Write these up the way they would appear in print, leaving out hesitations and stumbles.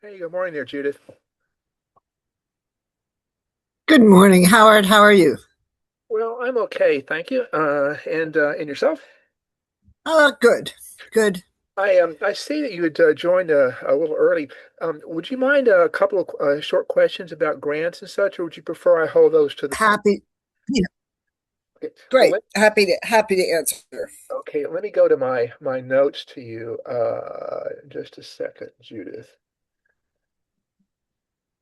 Hey, good morning there, Judith. Good morning, Howard. How are you? Well, I'm okay, thank you. And yourself? Good, good. I see that you had joined a little early. Would you mind a couple of short questions about grants and such, or would you prefer I hold those to the? Happy, yeah, Okay. Well, great. Happy to answer. let me go to my notes to you. Just a second, Judith.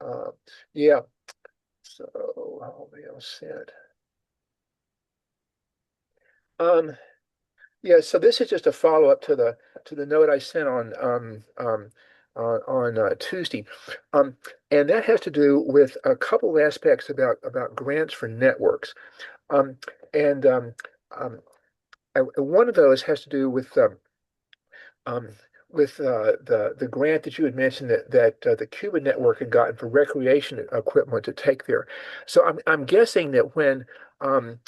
Uh, yeah. So, mail sent. Um, Yeah, so this is just a follow-up to the note I sent on Tuesday, um, and that has to do with a couple of aspects about grants for networks, um, and um, one of those has to do um, with the grant that you had mentioned that the Cuban network had gotten for recreation equipment to take there. So I'm guessing that um,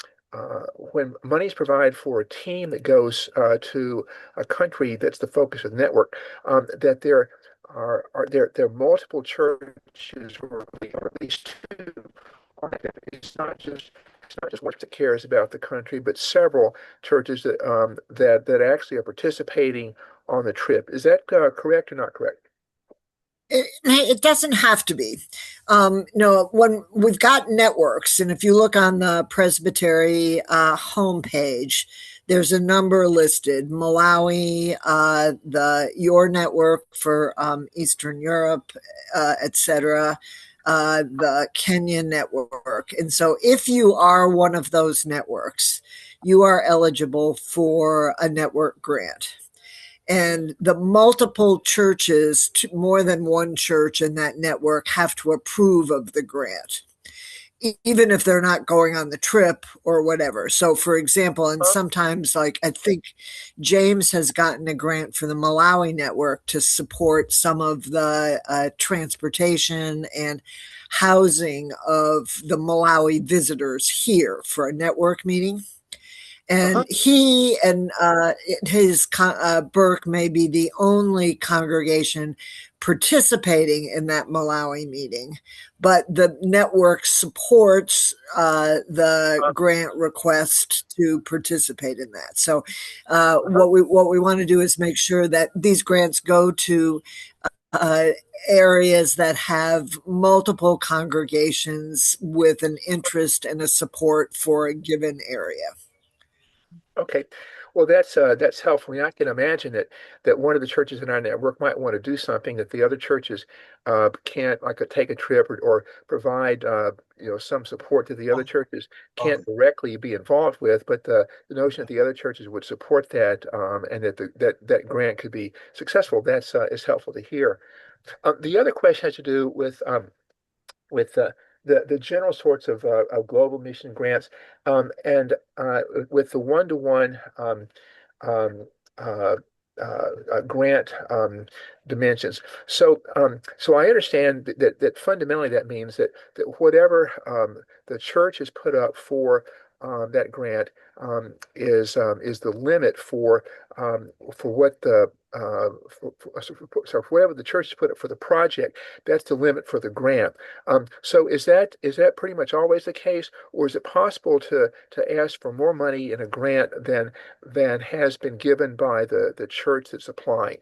when money's provided for a team that goes to a country that's the focus of the network, that there are multiple churches or at least two. It's not just one that cares about the country, but several churches that actually are participating on the trip. Is that correct or not correct? It doesn't have to be. No, when we've got networks, and if you look on the Presbytery homepage, there's a number listed: Malawi, the Your Network for Eastern Europe, etc. The Kenyan network. And so, if you are one of those networks, you are eligible for a network grant, and the multiple churches, more than one church in that network, have to approve of the grant, even if they're not going on the trip or whatever. So, for example, and Huh? sometimes, like, I think James has gotten a grant for the Malawi network to support some of the transportation and housing of the Malawi visitors here for a network meeting. Uh-huh. And he and his Burke may be the only congregation participating in that Malawi meeting, but the network supports the Uh, grant request to participate in that. So, uh-huh. what we want to do is make sure that these grants go to uh, areas that have multiple congregations with an interest and a support for a given area. Okay. Well, that's helpful. I can imagine that one of the churches in our network might want to do something that the other churches can't, like take a trip or provide some support to the other churches can't directly be involved with, but the notion that the other churches would support that and that grant could be successful, that's is helpful to hear. The other question has to do with the general sorts of global mission grants, and with the one-to-one um, uh, grant dimensions. So I understand that fundamentally that means that whatever the church has put up for that grant is the limit for what the so whatever the church has put up for the project, that's the limit for the grant. So is that pretty much always the case, or is it possible to ask for more money in a grant than has been given by the church that's applying?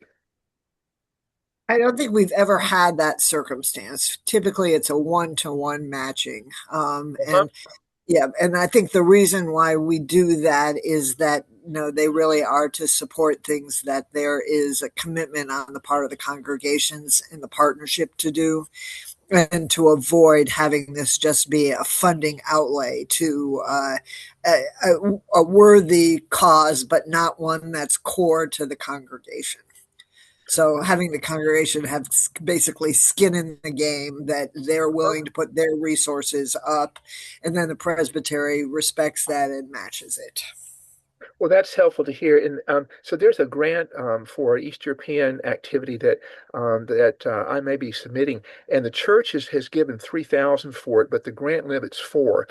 I don't think we've ever had that circumstance. Typically, it's a one-to-one matching. Uh-huh. And yeah, and I think the reason why we do that is that, they really are to support things that there is a commitment on the part of the congregations and the partnership to do, and to avoid having this just be a funding outlay to a worthy cause, but not one that's core to the congregation. So having the congregation have basically skin in the game, that they're willing to put their resources up, and then the presbytery respects that and matches it. Well, that's helpful to hear. And so there's a grant for East European activity that I may be submitting, and the church has given 3,000 for it, but the grant limit's four.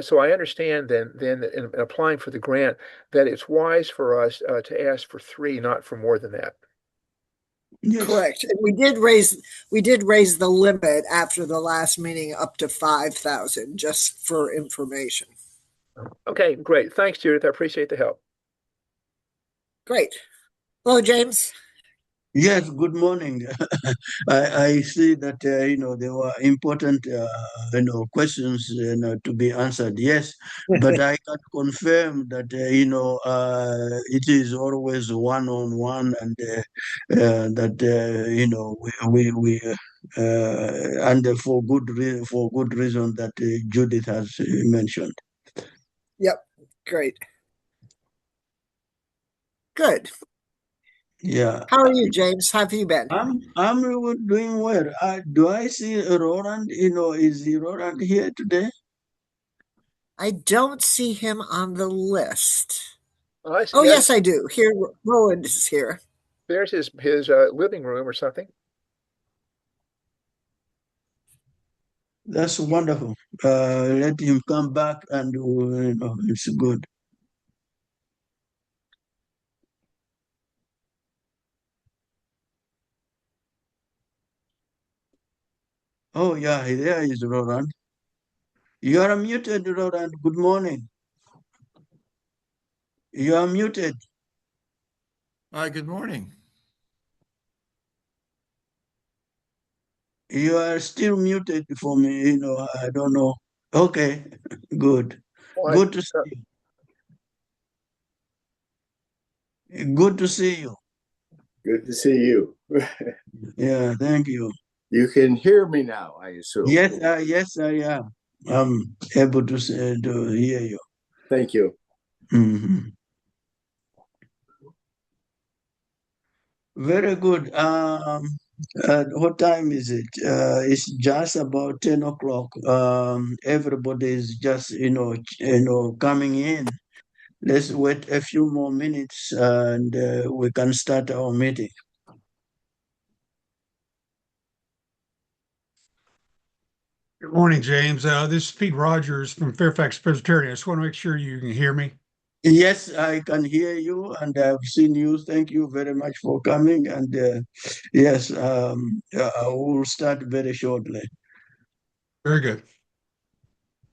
So I understand then that in applying for the grant that it's wise for us to ask for three, not for more than that. Yes. Correct. And we did raise the limit after the last meeting up to 5,000 just for information. Okay, great. Thanks, Judith. I appreciate the help. Great. Hello, James. Yes, good morning. I see that there were important questions to be answered. Yes, but I can confirm that it is always one on one, and that and for good reason that Judith has mentioned. Yep. Great. Good. Yeah. How are you, James? How have you been? I'm doing well. Do I see Roland? Is Roland here today? I don't see him on the list. Oh, I see. Oh, Yeah, yes, I do. Here, Roland is here. there's his living room or something. That's wonderful. Let him come back, and it's good. Oh yeah, there is Roland. You are muted, Roland. Good morning. You are muted. Hi, good morning. You are still muted for me. I don't know. Okay, good. Well, Good to see you. Good to see you. Good to see you. Yeah, thank you. You can hear me now, I assume. Yes, I am. I'm able to hear you. Thank you. Mhm. Very good. What time is it? It's just about 10 o'clock. Everybody is just, coming in. Let's wait a few more minutes and we can start our meeting. Good morning, James. This is Pete Rogers from Fairfax Presbytery. I just want to make sure you can hear me. Yes, I can hear you and I've seen you. Thank you very much for coming. And yes, I will start very shortly. Very good.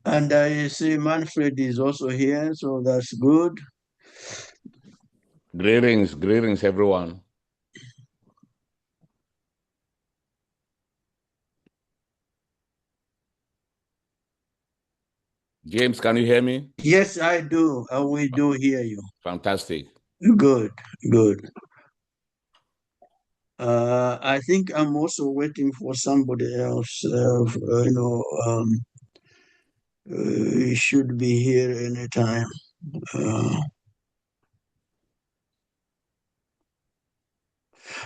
And I see Manfred is also here, so that's good. Greetings, everyone. James, can you hear me? Yes, I do. We do hear you. Fantastic. Good, good. I think I'm also waiting for somebody else. He should be here anytime. Uh,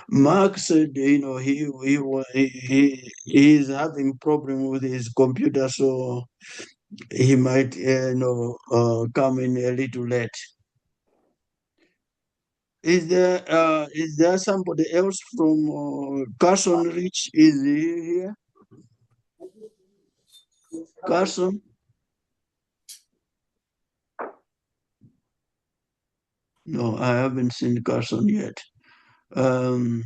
Mark said, he's having problem with his computer, so he might, come in a little late. Is there somebody else from Carson Rich? Is he here? Carson? No, I haven't seen Carson yet. Um,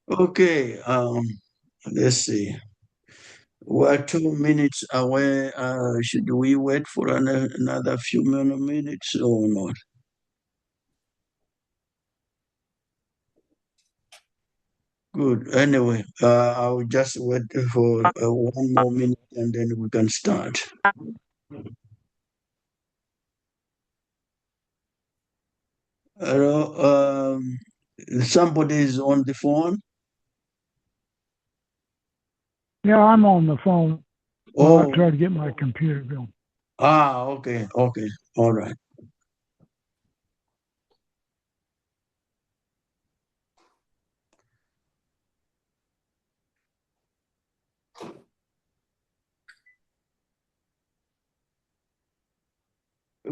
okay, let's see. We're 2 minutes away. Should we wait for another few more minutes or not? Good. Anyway, I'll just wait for 1 more minute and then we can start. Hello, somebody is on the phone. Yeah, I'm on the phone. Well, I Oh, tried to get my computer going. okay, okay, all right.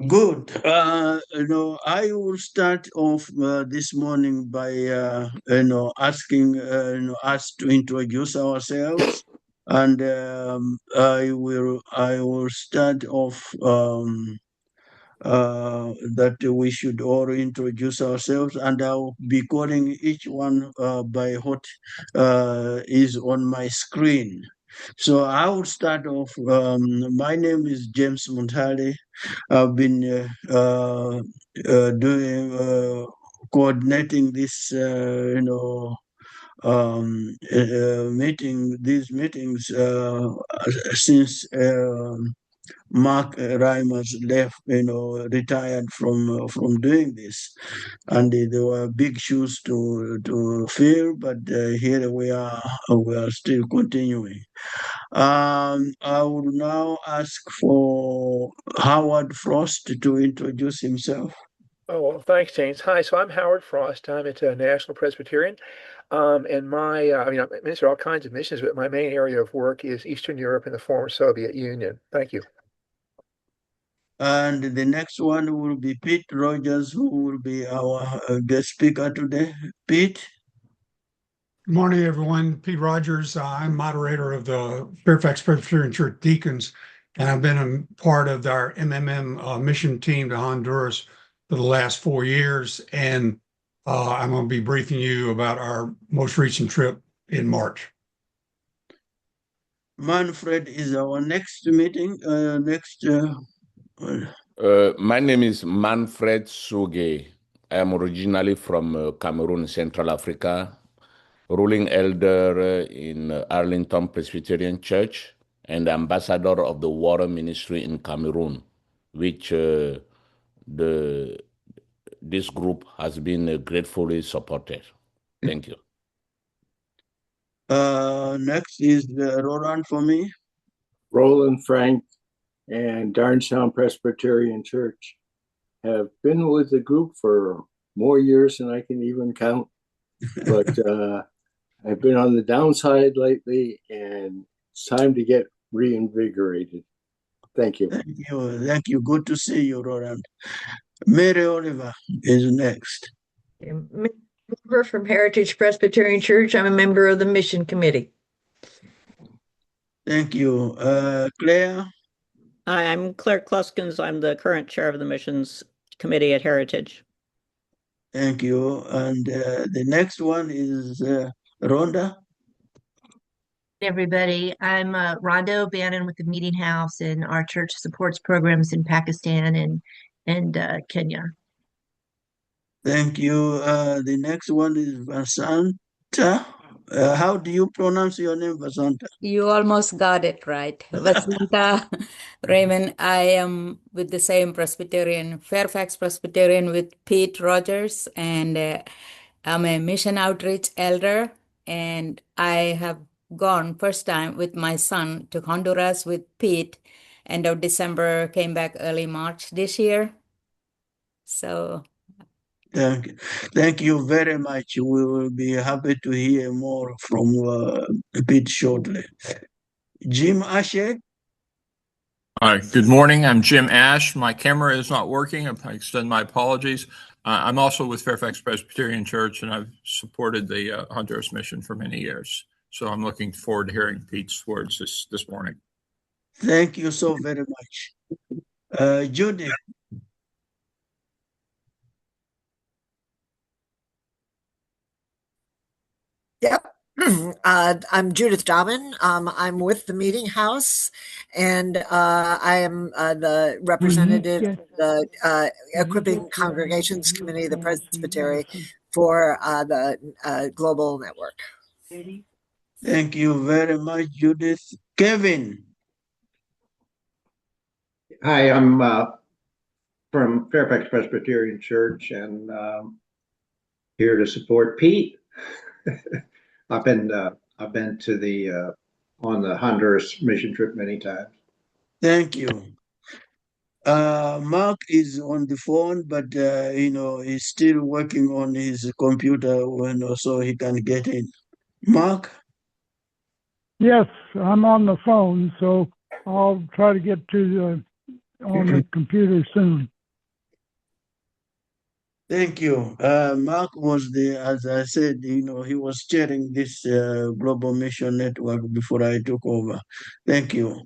Good. I will start off this morning by asking us to introduce ourselves. and I will start off that we should all introduce ourselves, and I'll be calling each one by what is on my screen. So I will start off. My name is James Montale. I've been doing coordinating this, these meetings since Mark Reimers left, retired from doing this, and there were big shoes to fill. But here we are still continuing. I would now ask for Howard Frost to introduce himself. Oh, well, thanks, James. Hi, so I'm Howard Frost. I'm at National Presbyterian. And I minister all kinds of missions, but my main area of work is Eastern Europe and the former Soviet Union. Thank you. And the next one will be Pete Rogers, who will be our guest speaker today. Pete? Good morning, everyone. Pete Rogers. I'm moderator of the Fairfax Presbyterian Church Deacons, and I've been a part of our MMM mission team to Honduras for the last 4 years. And I'm going to be briefing you about our most recent trip in March. Manfred is our next meeting. My name is Manfred Suge. I am originally from Cameroon, Central Africa, ruling elder in Arlington Presbyterian Church, and ambassador of the water ministry in Cameroon, which this group has been gratefully supported. Thank you. Next is Roland for me. Roland Frank and Darnstown Presbyterian Church have been with the group for more years than I can even count. But I've been on the downside lately, and it's time to get reinvigorated. Thank you. Thank you. Thank you. Good to see you, Roland. Mary Oliver is next. Member from Heritage Presbyterian Church. I'm a member of the Mission Committee. Thank you. Claire? Hi, I'm Claire Kluskens. I'm the current chair of the Missions Committee at Heritage. Thank you. And the next one is Rhonda. Everybody, I'm Rhonda O'Bannon with the Meeting House, and our church supports programs in Pakistan and Kenya. Thank you. The next one is Vasanta. How do you pronounce your name, Vasanta? You almost got it right. Vasanta Raymond. I am with the same Presbyterian, Fairfax Presbyterian with Pete Rogers, and I'm a mission outreach elder, and I have gone first time with my son to Honduras with Pete, end of December, came back early March this year. So Thank you very much. We will be happy to hear more from Pete shortly. Jim Ashe? Hi, good morning. I'm Jim Ash. My camera is not working. I extend my apologies. I'm also with Fairfax Presbyterian Church, and I've supported the Honduras mission for many years. So I'm looking forward to hearing Pete's words this morning. Thank you so very much. Judy? Yep. I'm Judith Dobbin. I'm with the Meeting House, and I am the representative of the Equipping Congregations Committee of the Presbytery for the Global Network. Thank you very much, Judith. Kevin? Hi, I'm from Fairfax Presbyterian Church, and here to support Pete. I've been to the on the Honduras mission trip many times. Thank you. Mark is on the phone, but he's still working on his computer so he can get in. Mark? Yes, I'm on the phone, so I'll try to get to on the computer soon. Thank you. Mark was as I said, he was chairing this global mission network before I took over. Thank you.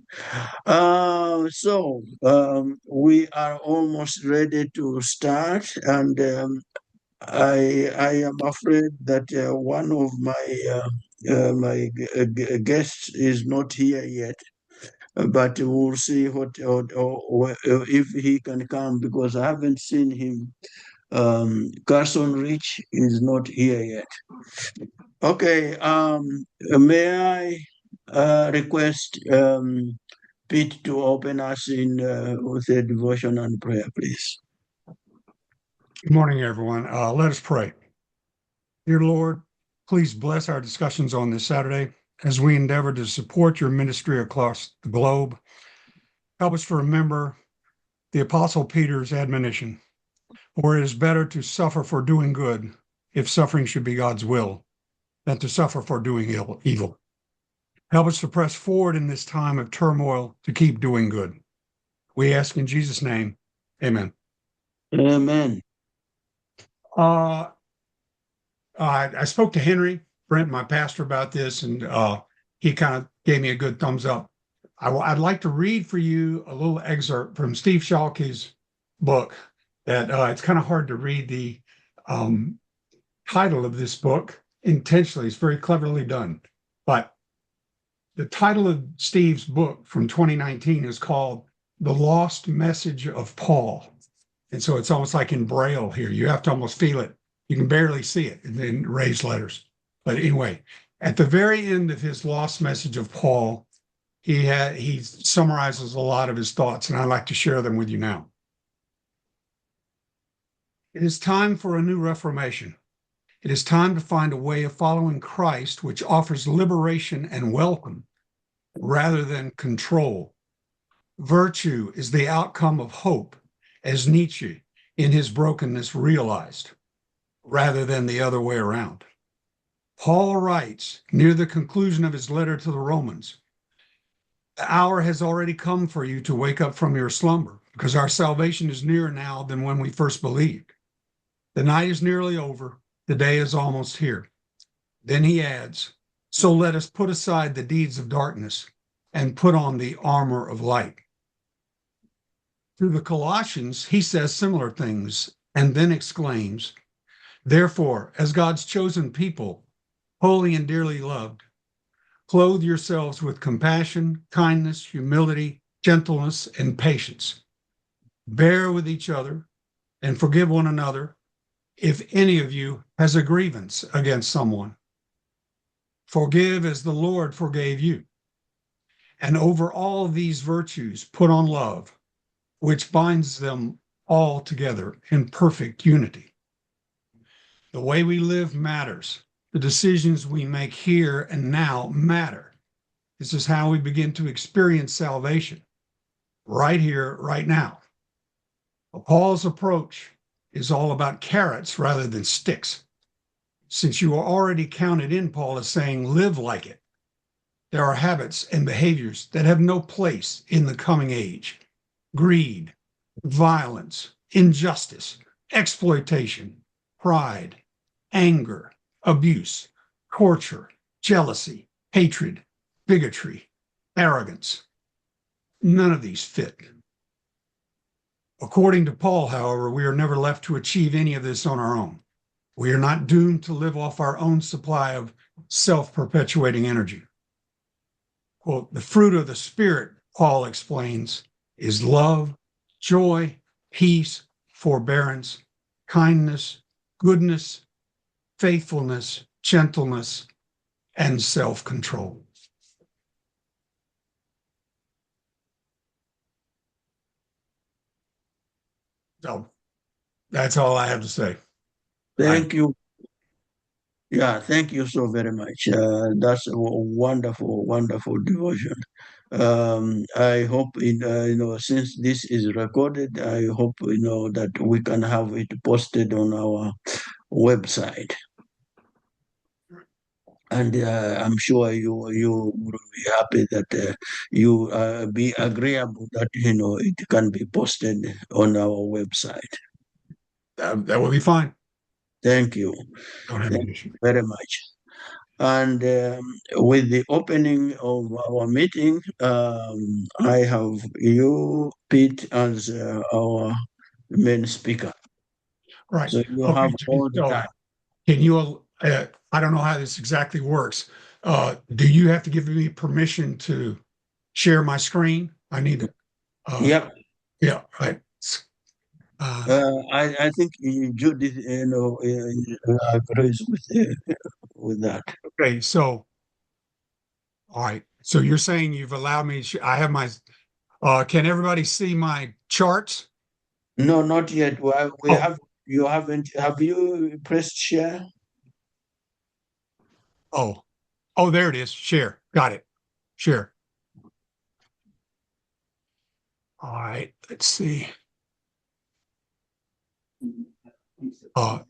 We are almost ready to start, and I am afraid that one of my guests is not here yet, but we'll see or if he can come because I haven't seen him. Carson Rich is not here yet. Okay, may I request Pete to open us in with a devotion and prayer, please? Good morning, everyone. Let us pray. Dear Lord, please bless our discussions on this Saturday as we endeavor to support your ministry across the globe. Help us to remember the Apostle Peter's admonition, for it is better to suffer for doing good, if suffering should be God's will, than to suffer for doing evil. Help us to press forward in this time of turmoil to keep doing good. We ask in Jesus' name, amen. Amen. I spoke to Henry Brent, my pastor, about this, and he kind of gave me a good thumbs up. I'd like to read for you a little excerpt from Steve Schalke's book. That it's kind of hard to read the title of this book intentionally. It's very cleverly done, but the title of Steve's book from 2019 is called "The Lost Message of Paul," and so it's almost like in Braille here. You have to almost feel it. You can barely see it in raised letters. But anyway, at the very end of his lost message of Paul, he summarizes a lot of his thoughts, and I'd like to share them with you now. It is time for a new reformation. It is time to find a way of following Christ which offers liberation and welcome rather than control. Virtue is the outcome of hope, as Nietzsche in his brokenness realized, rather than the other way around. Paul writes near the conclusion of his letter to the Romans, "The hour has already come for you to wake up from your slumber, because our salvation is nearer now than when we first believed. The night is nearly over, the day is almost here." Then he adds, "So let us put aside the deeds of darkness and put on the armor of light." To the Colossians, he says similar things and then exclaims, "Therefore, as God's chosen people, holy and dearly loved, clothe yourselves with compassion, kindness, humility, gentleness, and patience. Bear with each other and forgive one another if any of you has a grievance against someone. Forgive as the Lord forgave you. And over all these virtues, put on love, which binds them all together in perfect unity." The way we live matters. The decisions we make here and now matter. This is how we begin to experience salvation, right here, right now. Paul's approach is all about carrots rather than sticks. Since you are already counted in, Paul is saying, live like it. There are habits and behaviors that have no place in the coming age. Greed, violence, injustice, exploitation, pride, anger, abuse, torture, jealousy, hatred, bigotry, arrogance. None of these fit. According to Paul, however, we are never left to achieve any of this on our own. We are not doomed to live off our own supply of self-perpetuating energy. Quote, "The fruit of the Spirit," Paul explains, "is love, joy, peace, forbearance, kindness, goodness, faithfulness, gentleness, and self-control." So that's all I have to say. Thank you. Yeah, thank you so very much. That's a wonderful, wonderful devotion. I hope since this is recorded, I hope that we can have it posted on our website. And I'm sure you will be happy that you be agreeable that it can be posted on our website. That will be fine. Thank you. Don't have Thank an issue. you very much. And with the opening of our meeting, I have you, Pete, as our main speaker. Right. So you Okay. have all the So time. can you, I don't know how this exactly works. Do you have to give me permission to share my screen? I need to. Yep. Yeah, right. I think Judith, agrees with that. Okay, so all right. So you're saying you've allowed me, I have my, can everybody see my charts? No, not yet. Well, we Oh. have, you haven't, have you pressed share? Oh, there it is. Share. Got it. Share. All right. Let's see. I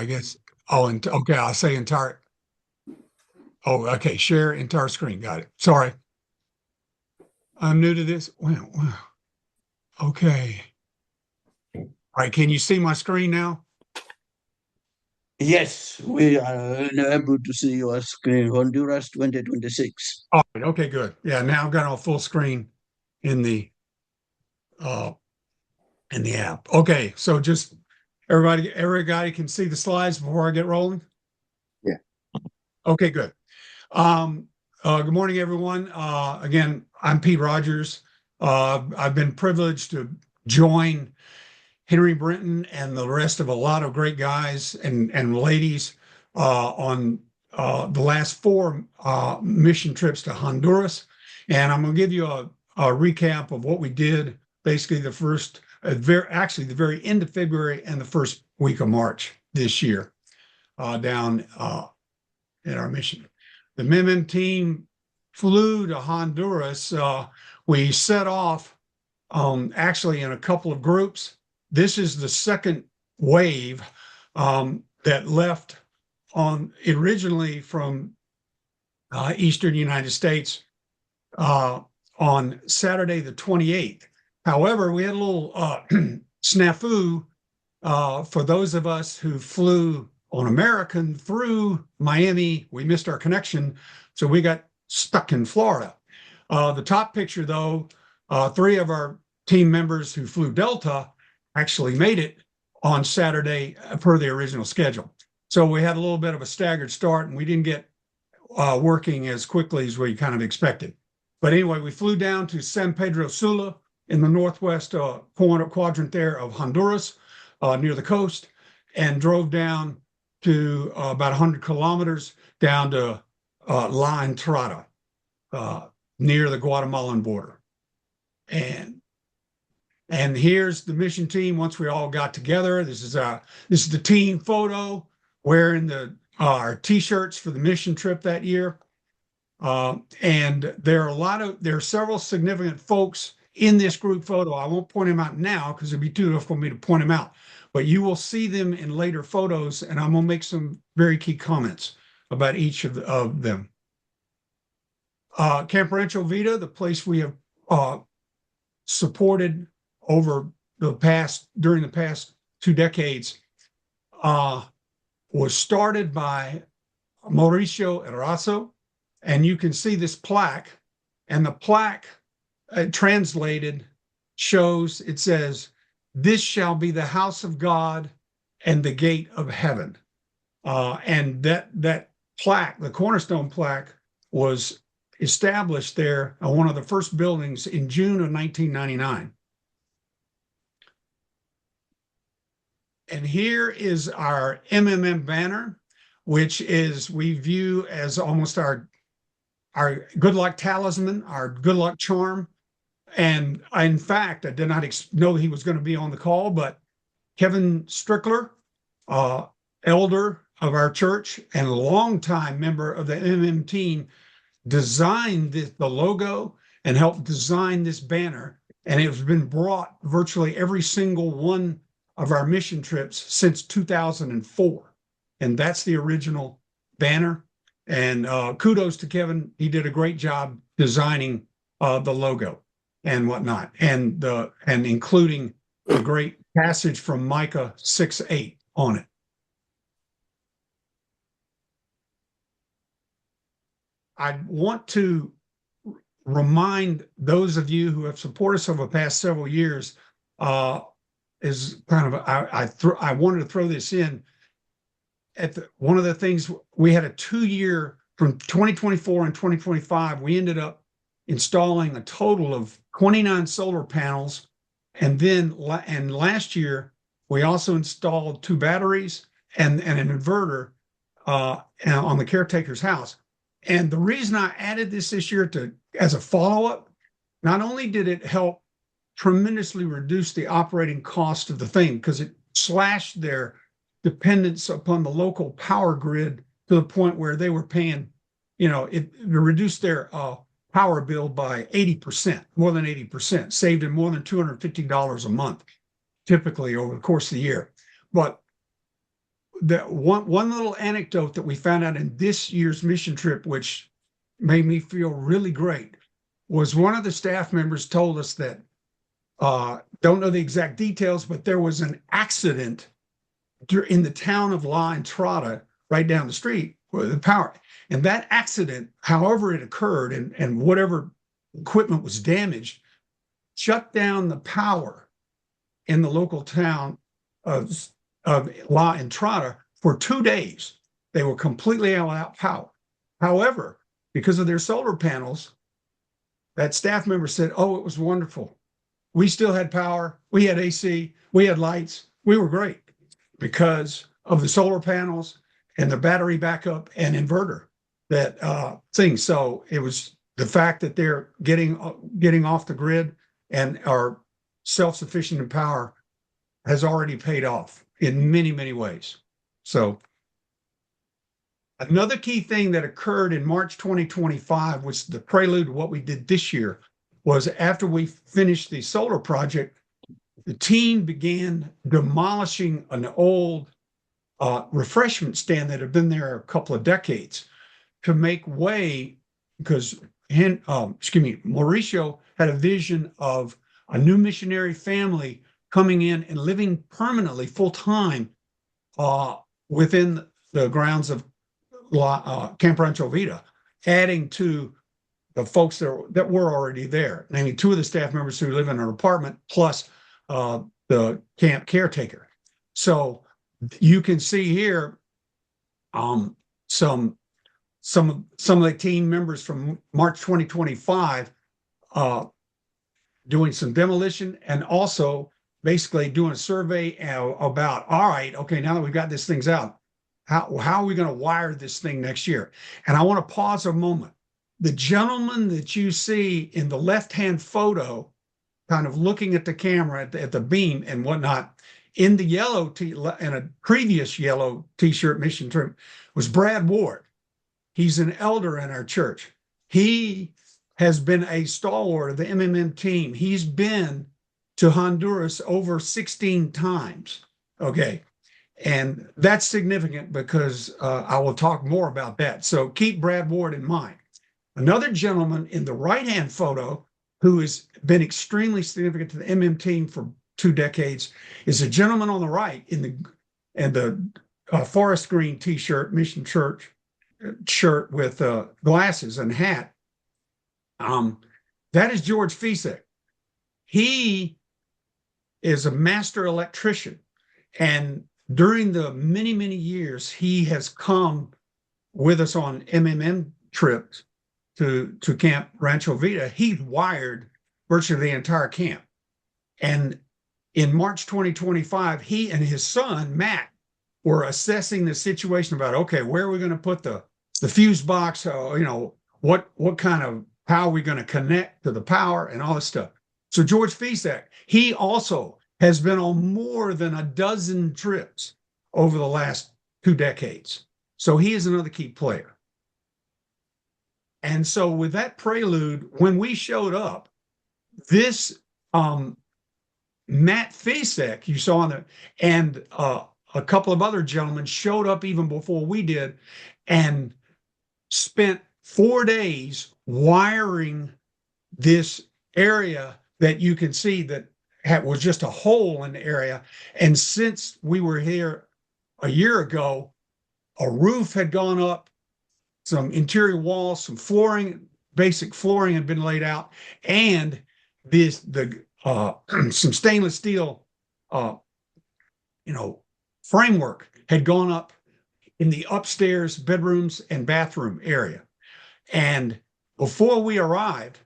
guess. Okay. I'll say entire. Oh, okay. Share entire screen. Got it. Sorry. I'm new to this. Wow. Okay. All right. Can you see my screen now? Yes, we are able to see your screen, Honduras 2026. All right. Okay, good. Yeah. Now I've got on full screen in the app. Okay. So just everybody can see the slides before I get rolling? Yeah. Okay, good. Good morning, everyone. Again, I'm Pete Rogers. I've been privileged to join Henry Brenton and the rest of a lot of great guys and ladies on the last 4 mission trips to Honduras. And I'm going to give you a recap of what we did basically the very end of February and the first week of March this year down in our mission. The MMM team flew to Honduras. We set off actually in a couple of groups. This is the second wave that left originally from Eastern United States on Saturday the 28th. However, we had a little snafu for those of us who flew on American through Miami. We missed our connection, so we got stuck in Florida. The top picture, though, 3 of our team members who flew Delta actually made it on Saturday per the original schedule. So we had a little bit of a staggered start, and we didn't get working as quickly as we kind of expected. But anyway, we flew down to San Pedro Sula in the northwest quadrant there of Honduras, near the coast, and drove down to about 100 kilometers down to La Entrada, near the Guatemalan border. And here's the mission team once we all got together. This is the team photo wearing our T-shirts for the mission trip that year. And there are several significant folks in this group photo. I won't point them out now because it'd be too difficult for me to point them out, but you will see them in later photos, and I'm going to make some very key comments about each of them. Camp Rancho Vita, the place we have supported during the past 2 decades, was started by Mauricio Erazo, and you can see this plaque, and the plaque translated it says, "This shall be the house of God and the gate of heaven." And that plaque, the cornerstone plaque, was established there on one of the first buildings in June of 1999. And here is our MMM banner, which we view as almost our good luck talisman, our good luck charm. And in fact, I did not know he was going to be on the call, but Kevin Strickler, elder of our church and a longtime member of the MMM team, designed the logo and helped design this banner. And it has been brought virtually every single one of our mission trips since 2004. And that's the original banner. And kudos to Kevin. He did a great job designing the logo and whatnot, and including a great passage from Micah 6:8 on it. I want to remind those of you who have supported us over the past several years, is kind of I wanted to throw this in at one of the things. We had a 2-year from 2024 and 2025. We ended up installing a total of 29 solar panels, and last year we also installed 2 batteries and an inverter on the caretaker's house. And the reason I added this year as a follow-up, not only did it help tremendously reduce the operating cost of the thing, because it slashed their dependence upon the local power grid to the point where they were paying, it reduced their power bill by 80%, more than 80%, saved them more than $250 a month, typically over the course of the year. But the one little anecdote that we found out in this year's mission trip, which made me feel really great, was one of the staff members told us that, don't know the exact details, but there was an accident in the town of La Entrada, right down the street, with the power. And that accident, however it occurred, and whatever equipment was damaged, shut down the power in the local town of La Entrada for 2 days. They were completely without power. However, because of their solar panels, that staff member said, "Oh, it was wonderful. We still had power. We had AC. We had lights. We were great because of the solar panels and the battery backup and inverter thing." So it was the fact that they're getting off the grid and are self-sufficient in power has already paid off in many, many ways. So another key thing that occurred in March 2025, was the prelude to what we did this year, was after we finished the solar project, the team began demolishing an old refreshment stand that had been there a couple of decades to make way, because Mauricio had a vision of a new missionary family coming in and living permanently full-time within the grounds of Camp Rancho Vida, adding to the folks that were already there, namely 2 of the staff members who live in an apartment, plus the camp caretaker. So you can see here some of the team members from March 2025 doing some demolition, and also basically doing a survey about, all right, okay, now that we've got these things out, how are we going to wire this thing next year? And I want to pause a moment. The gentleman that you see in the left-hand photo, kind of looking at the camera at the beam and whatnot, in the yellow in a previous yellow t-shirt mission trip, was Brad Ward. He's an elder in our church. He has been a stalwart of the MMM team. He's been to Honduras over 16 times. Okay. And that's significant because I will talk more about that. So keep Brad Ward in mind. Another gentleman in the right-hand photo who has been extremely significant to the MM team for 2 decades is a gentleman on the right in the forest green t-shirt, mission church shirt with glasses and hat. That is George Fisek. He is a master electrician, and during the many, many years he has come with us on MMM trips to Camp Rancho Vida. He's wired virtually the entire camp. And in March 2025, he and his son, Matt, were assessing the situation about, okay, where are we going to put the fuse box? What kind of, how are we going to connect to the power and all this stuff? So George Fisek, he also has been on more than a dozen trips over the last 2 decades. So he is another key player. And so with that prelude, when we showed up, this Matt Fisek, you saw on the, and a couple of other gentlemen showed up even before we did, and spent 4 days wiring this area that you can see that was just a hole in the area. And since we were here a year ago, a roof had gone up, some interior walls, some flooring, basic flooring had been laid out, and some stainless steel framework had gone up in the upstairs bedrooms and bathroom area. And before we arrived,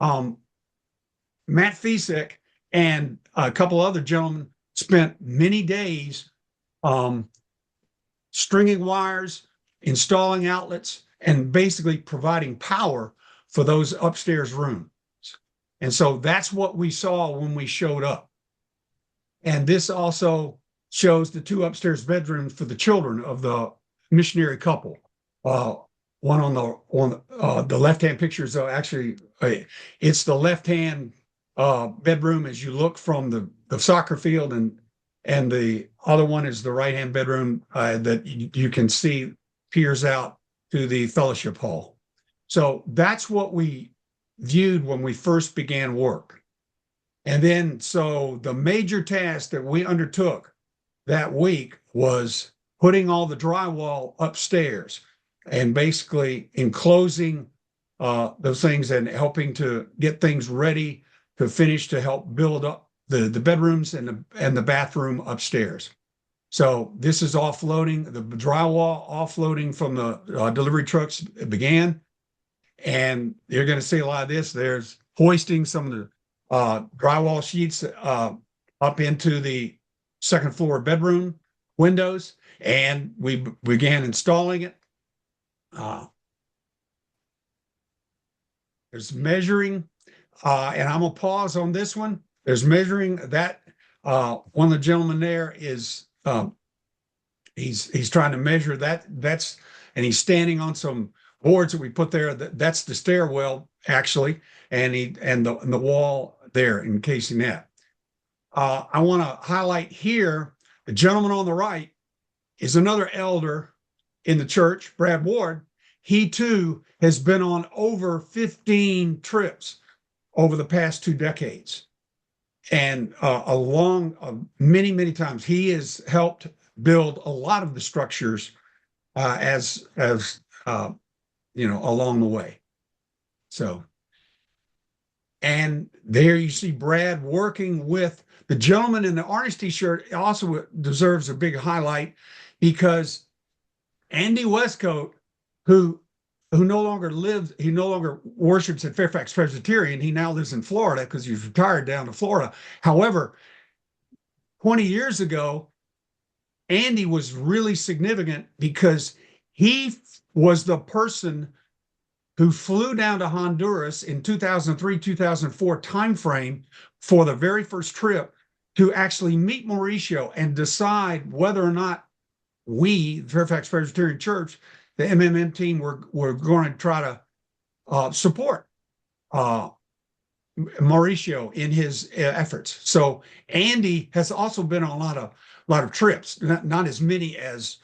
Matt Fisek and a couple other gentlemen spent many days stringing wires, installing outlets, and basically providing power for those upstairs rooms. And so that's what we saw when we showed up. And this also shows the two upstairs bedrooms for the children of the missionary couple. One on the left-hand picture is actually, it's the left-hand bedroom as you look from the soccer field, and the other one is the right-hand bedroom that you can see peers out to the fellowship hall. So that's what we viewed when we first began work. And then, so the major task that we undertook that week was putting all the drywall upstairs and basically enclosing those things and helping to get things ready to finish to help build up the bedrooms and the bathroom upstairs. So this is offloading, the drywall offloading from the delivery trucks began. And you're going to see a lot of this. There's hoisting some of the drywall sheets up into the second floor bedroom windows, and we began installing it. There's measuring, and I'm gonna pause on this one. There's measuring that. One of the gentlemen there is he's trying to measure that. And he's standing on some boards that we put there. That's the stairwell actually, and the wall there encasing that. I want to highlight here the gentleman on the right is another elder in the church, Brad Ward. He too has been on over 15 trips over the past 2 decades, and many times he has helped build a lot of the structures as along the way. So, and there you see Brad working with the gentleman in the orange t-shirt. Also deserves a big highlight because Andy Westcoat, who no longer worships at Fairfax Presbyterian. He now lives in Florida because he's retired down to Florida. However, 20 years ago, Andy was really significant because he was the person who flew down to Honduras in 2003, 2004 timeframe for the very first trip to actually meet Mauricio and decide whether or not we, the Fairfax Presbyterian Church, the MMM team, were going to try to support Mauricio in his efforts. So Andy has also been on a lot of trips, not as many as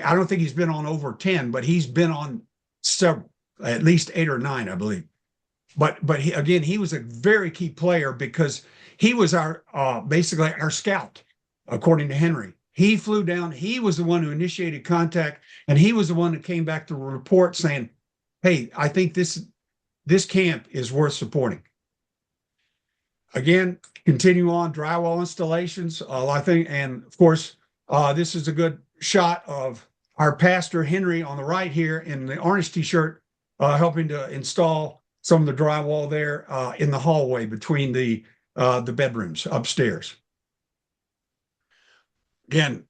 I don't think he's been on over 10, but he's been on several, at least 8 or 9, I believe. But he was a very key player because he was basically our scout, according to Henry. He flew down. He was the one who initiated contact, and he was the one that came back to report saying, "Hey, I think this camp is worth supporting." Again, continue on drywall installations, I think, and of course, this is a good shot of our pastor Henry on the right here in the orange t-shirt, helping to install some of the drywall there in the hallway between the bedrooms upstairs. Again,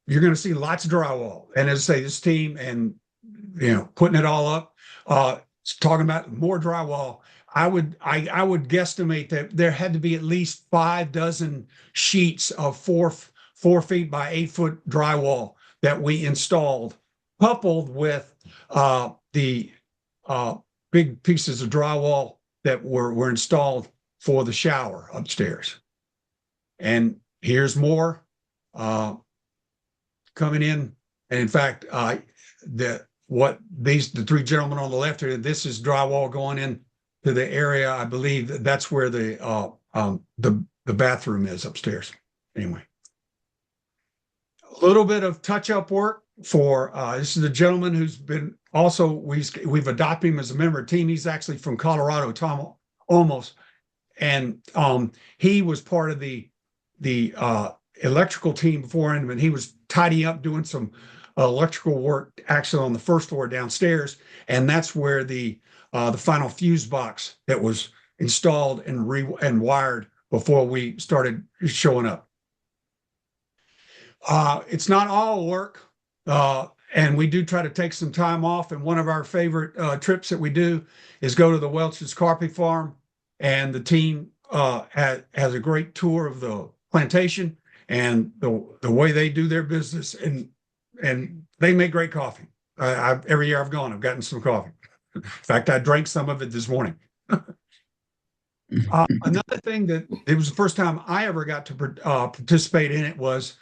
you're going to see lots of drywall, and as I say, this team and putting it all up, talking about more drywall. I would guesstimate that there had to be at least 5 dozen sheets of 4 feet by 8 foot drywall that we installed, coupled with the big pieces of drywall that were installed for the shower upstairs. And here's more coming in. And in fact, the 3 gentlemen on the left here, this is drywall going in to the area. I believe that's where the the bathroom is upstairs. Anyway, a little bit of touch-up work for this is a gentleman who's been also we've adopted him as a member of the team. He's actually from Colorado, Tom Olmos, and he was part of the electrical team before him, and he was tidying up doing some electrical work actually on the first floor downstairs, and that's where the final fuse box that was installed and wired before we started showing up. It's not all work, and we do try to take some time off. And one of our favorite trips that we do is go to the Welch's Carpy Farm, and the team has a great tour of the plantation and the way they do their business, and they make great coffee. Every year I've gone, I've gotten some coffee. In fact, I drank some of it this morning. Another thing that it was the first time I ever got to participate in it was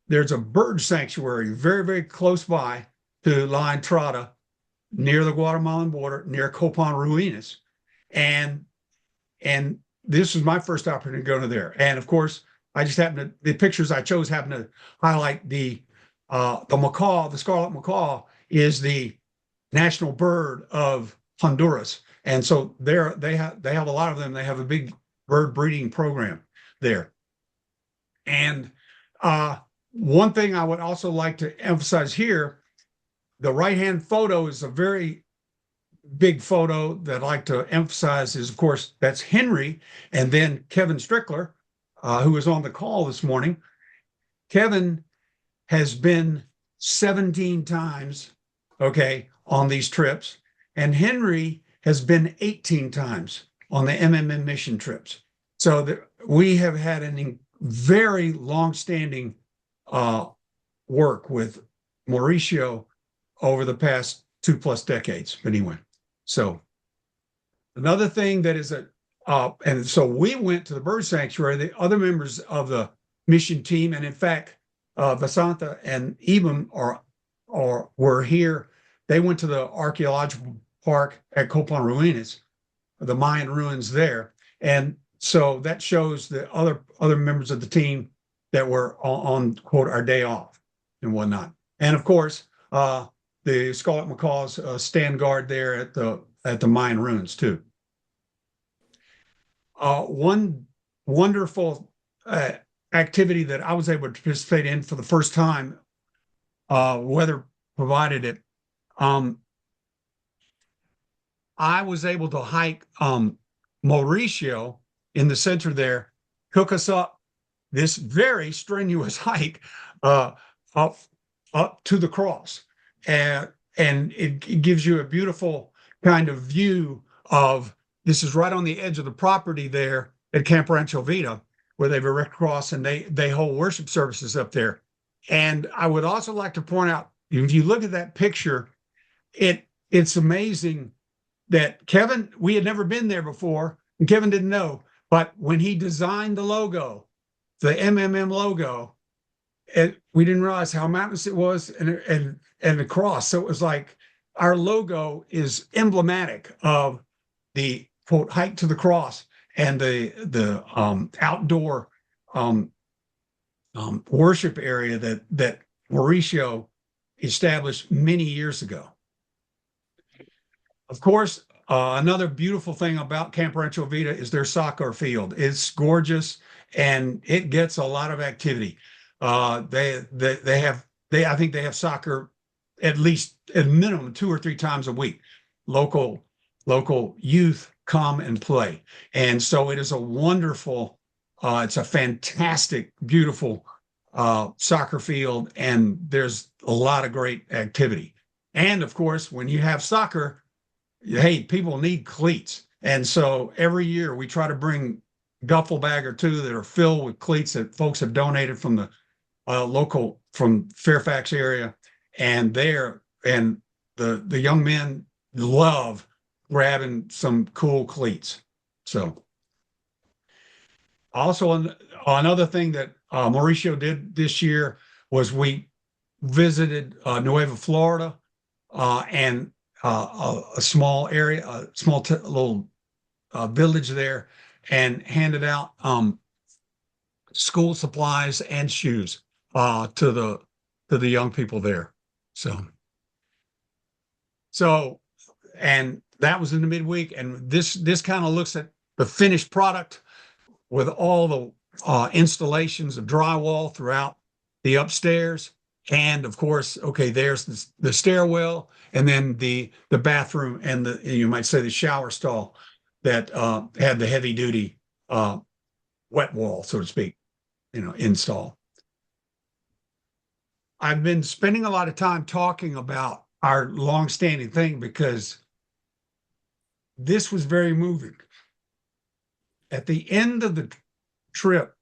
there's a bird sanctuary very, very close by to La Entrada near the Guatemalan border, near Copan Ruinas. And this was my first opportunity to go to there. And of course, I just the pictures I chose happen to highlight the macaw. The scarlet macaw is the national bird of Honduras. And so they have a lot of them. They have a big bird breeding program there. And one thing I would also like to emphasize here, the right-hand photo is a very big photo that I'd like to emphasize is, of course, that's Henry, and then Kevin Strickler, who was on the call this morning. Kevin has been 17 times, okay, on these trips, and Henry has been 18 times on the MMM mission trips. So we have had a very long-standing work with Mauricio over the past 2+ decades. But anyway, so another thing that is and so we went to the bird sanctuary. The other members of the mission team, and in fact, Vasanta and Ibam were here. They went to the archaeological park at Copan Ruinas, the Mayan ruins there, and so that shows the other members of the team that were on quote our day off and whatnot. And of course, the scarlet macaws stand guard there at the Mayan ruins too. One wonderful activity that I was able to participate in for the first time, weather provided it. I was able to hike Mauricio in the center there, took us up this very strenuous hike up to the cross. And it gives you a beautiful kind of view of, this is right on the edge of the property there at Camp Rancho Vida, where they've erected a cross and they hold worship services up there. And I would also like to point out, if you look at that picture, it's amazing that Kevin, we had never been there before, and Kevin didn't know, but when he designed the logo, the MMM logo, we didn't realize how mountainous it was and the cross. So it was like our logo is emblematic of the quote hike to the cross and the outdoor worship area that Mauricio established many years ago. Of course, another beautiful thing about Camp Rancho Vida is their soccer field. It's gorgeous and it gets a lot of activity. I think they have soccer at least at minimum 2 or 3 times a week. Local youth come and play. And so it is a wonderful, it's a fantastic, beautiful soccer field, and there's a lot of great activity. And of course, when you have soccer, hey, people need cleats. And so every year we try to bring a duffel bag or 2 that are filled with cleats that folks have donated from the from Fairfax area. And the young men love grabbing some cool cleats. So also another thing that Mauricio did this year was we visited Nueva Florida and a small area, little village there and handed out school supplies and shoes to the young people there. So and that was in the midweek. And this kind of looks at the finished product with all the installations of drywall throughout the upstairs. And of course, okay, there's the stairwell, and then the bathroom, and you might say the shower stall that had the heavy duty wet wall, so to speak, install. I've been spending a lot of time talking about our longstanding thing because this was very moving. At the end of the trip,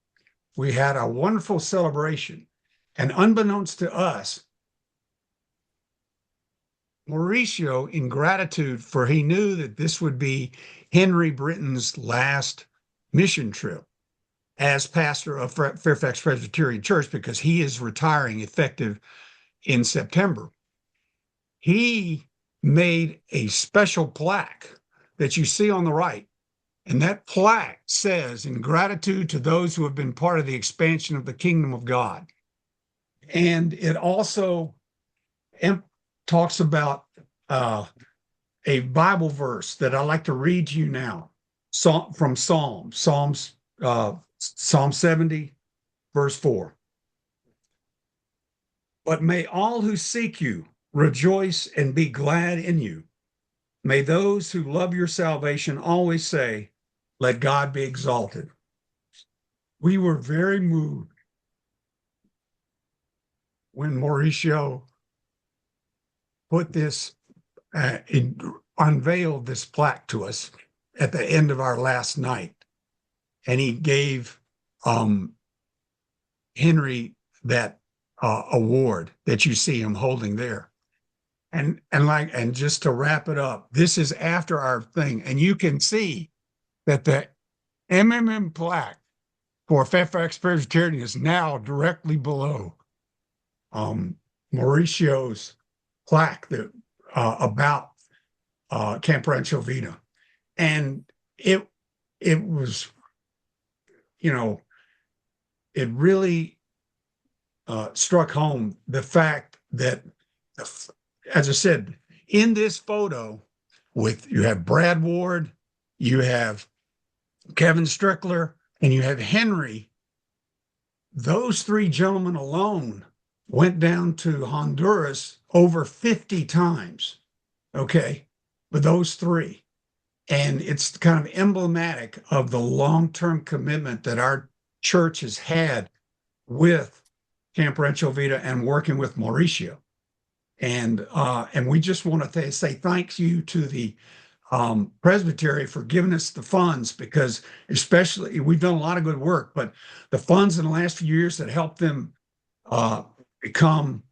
we had a wonderful celebration, and unbeknownst to us, Mauricio, in gratitude for he knew that this would be Henry Britton's last mission trip as pastor of Fairfax Presbyterian Church, because he is retiring effective in September. He made a special plaque that you see on the right. And that plaque says, in gratitude to those who have been part of the expansion of the kingdom of God. And it also talks about a Bible verse that I like to read to you now, from Psalm 70, verse 4. But may all who seek you rejoice and be glad in you. May those who love your salvation always say, let God be exalted. We were very moved when Mauricio put this, unveiled this plaque to us at the end of our last night. And he gave Henry that award that you see him holding there. And just to wrap it up, this is after our thing. And you can see that the MMM plaque for Fairfax Presbyterian is now directly below Mauricio's plaque that about Camp Rancho Vida. And it was, it really struck home the fact that, as I said, in this photo, you have Brad Ward, you have Kevin Strickler, and you have Henry. Those three gentlemen alone went down to Honduras over 50 times, okay, with those three. And it's kind of emblematic of the long-term commitment that our church has had with Camp Rancho Vida and working with Mauricio. And we just want to say thank you to the Presbytery for giving us the funds, because especially we've done a lot of good work, but the funds in the last few years that helped them become,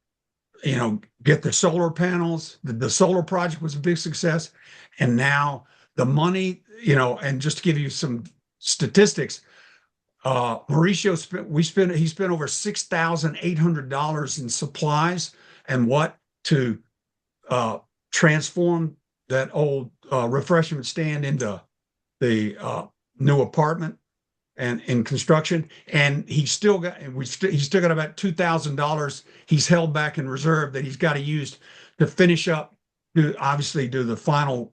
get the solar panels, the solar project was a big success. And now the money, and just to give you some statistics, Mauricio he spent over $6,800 in supplies and to transform that old refreshment stand into the new apartment and in construction. And he's still got about $2,000 he's held back in reserve that he's got to use to finish up, obviously do the final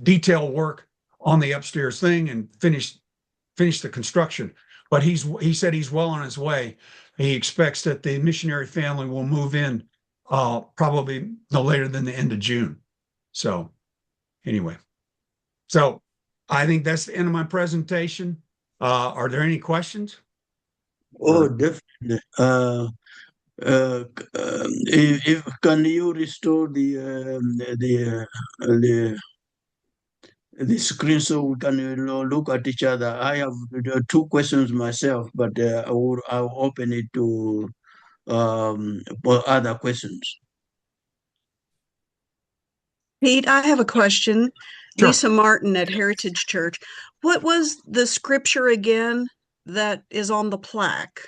detail work on the upstairs thing and finish the construction. But he said he's well on his way. He expects that the missionary family will move in probably no later than the end of June. So anyway, so I think that's the end of my presentation. Are there any questions? Oh, definitely. If can you restore the screen so we can look at each other? I have two questions myself, but I'll open it to for other questions. Pete, I have a question. Sure. Lisa Martin at Heritage Church. What was the scripture again that is on the plaque?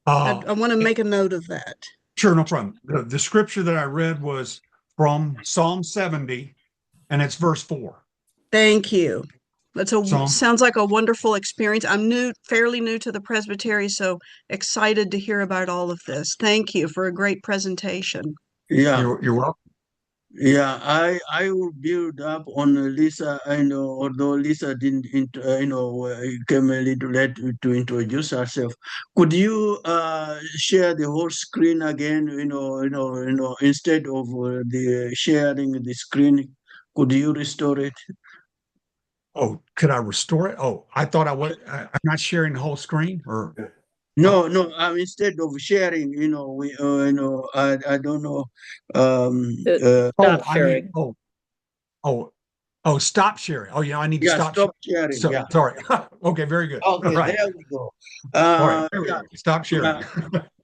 I want to make a note of that. Sure, no problem. The scripture that I read was from Psalm 70, and it's verse 4. Thank you. Sounds like a wonderful experience. I'm fairly new to the Presbytery, so excited to hear about all of this. Thank you for a great presentation. Yeah. You're welcome. Yeah, I will build up on Lisa. I know, although Lisa didn't, came a little late to introduce herself. Could you share the whole screen again? Instead of the sharing the screen, could you restore it? Oh, could I restore it? Oh, I thought I'm not sharing the whole screen, or No, no. Instead of sharing, I don't know. Stop sharing. Stop sharing. Oh, yeah, I need to Yeah, stop stop sharing. So, Yeah. sorry. Okay, very good. Okay, All right. there we go. All right, there we Yeah, go. Stop sharing.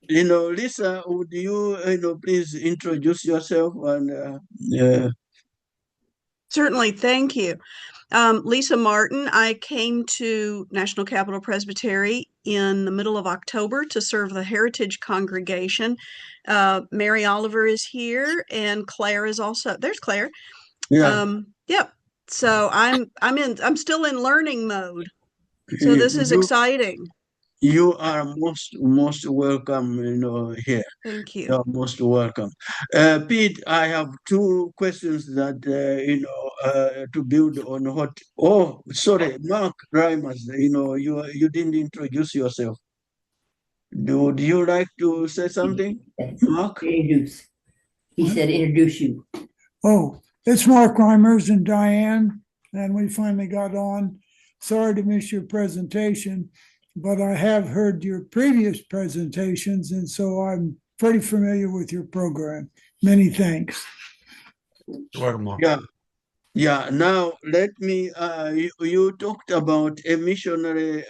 Lisa, would you, please introduce yourself and Certainly, thank you. Lisa Martin, I came to National Capital Presbytery in the middle of October to serve the Heritage congregation. Mary Oliver is here, and Claire is also there's Claire. yeah. Yep. So I'm still in learning mode. So this is exciting. You are most welcome, here. Thank you. You're most welcome. Pete, I have two questions that, to build on what, oh, sorry, Mark Reimers, you didn't introduce yourself. Would you like to say something, Mark? Introduce. He said introduce you. Oh, it's Mark Reimers and Diane, and we finally got on. Sorry to miss your presentation, but I have heard your previous presentations, and so I'm pretty familiar with your program. Many thanks. You're welcome, Mark. Yeah. Yeah, now let me, you talked about a missionary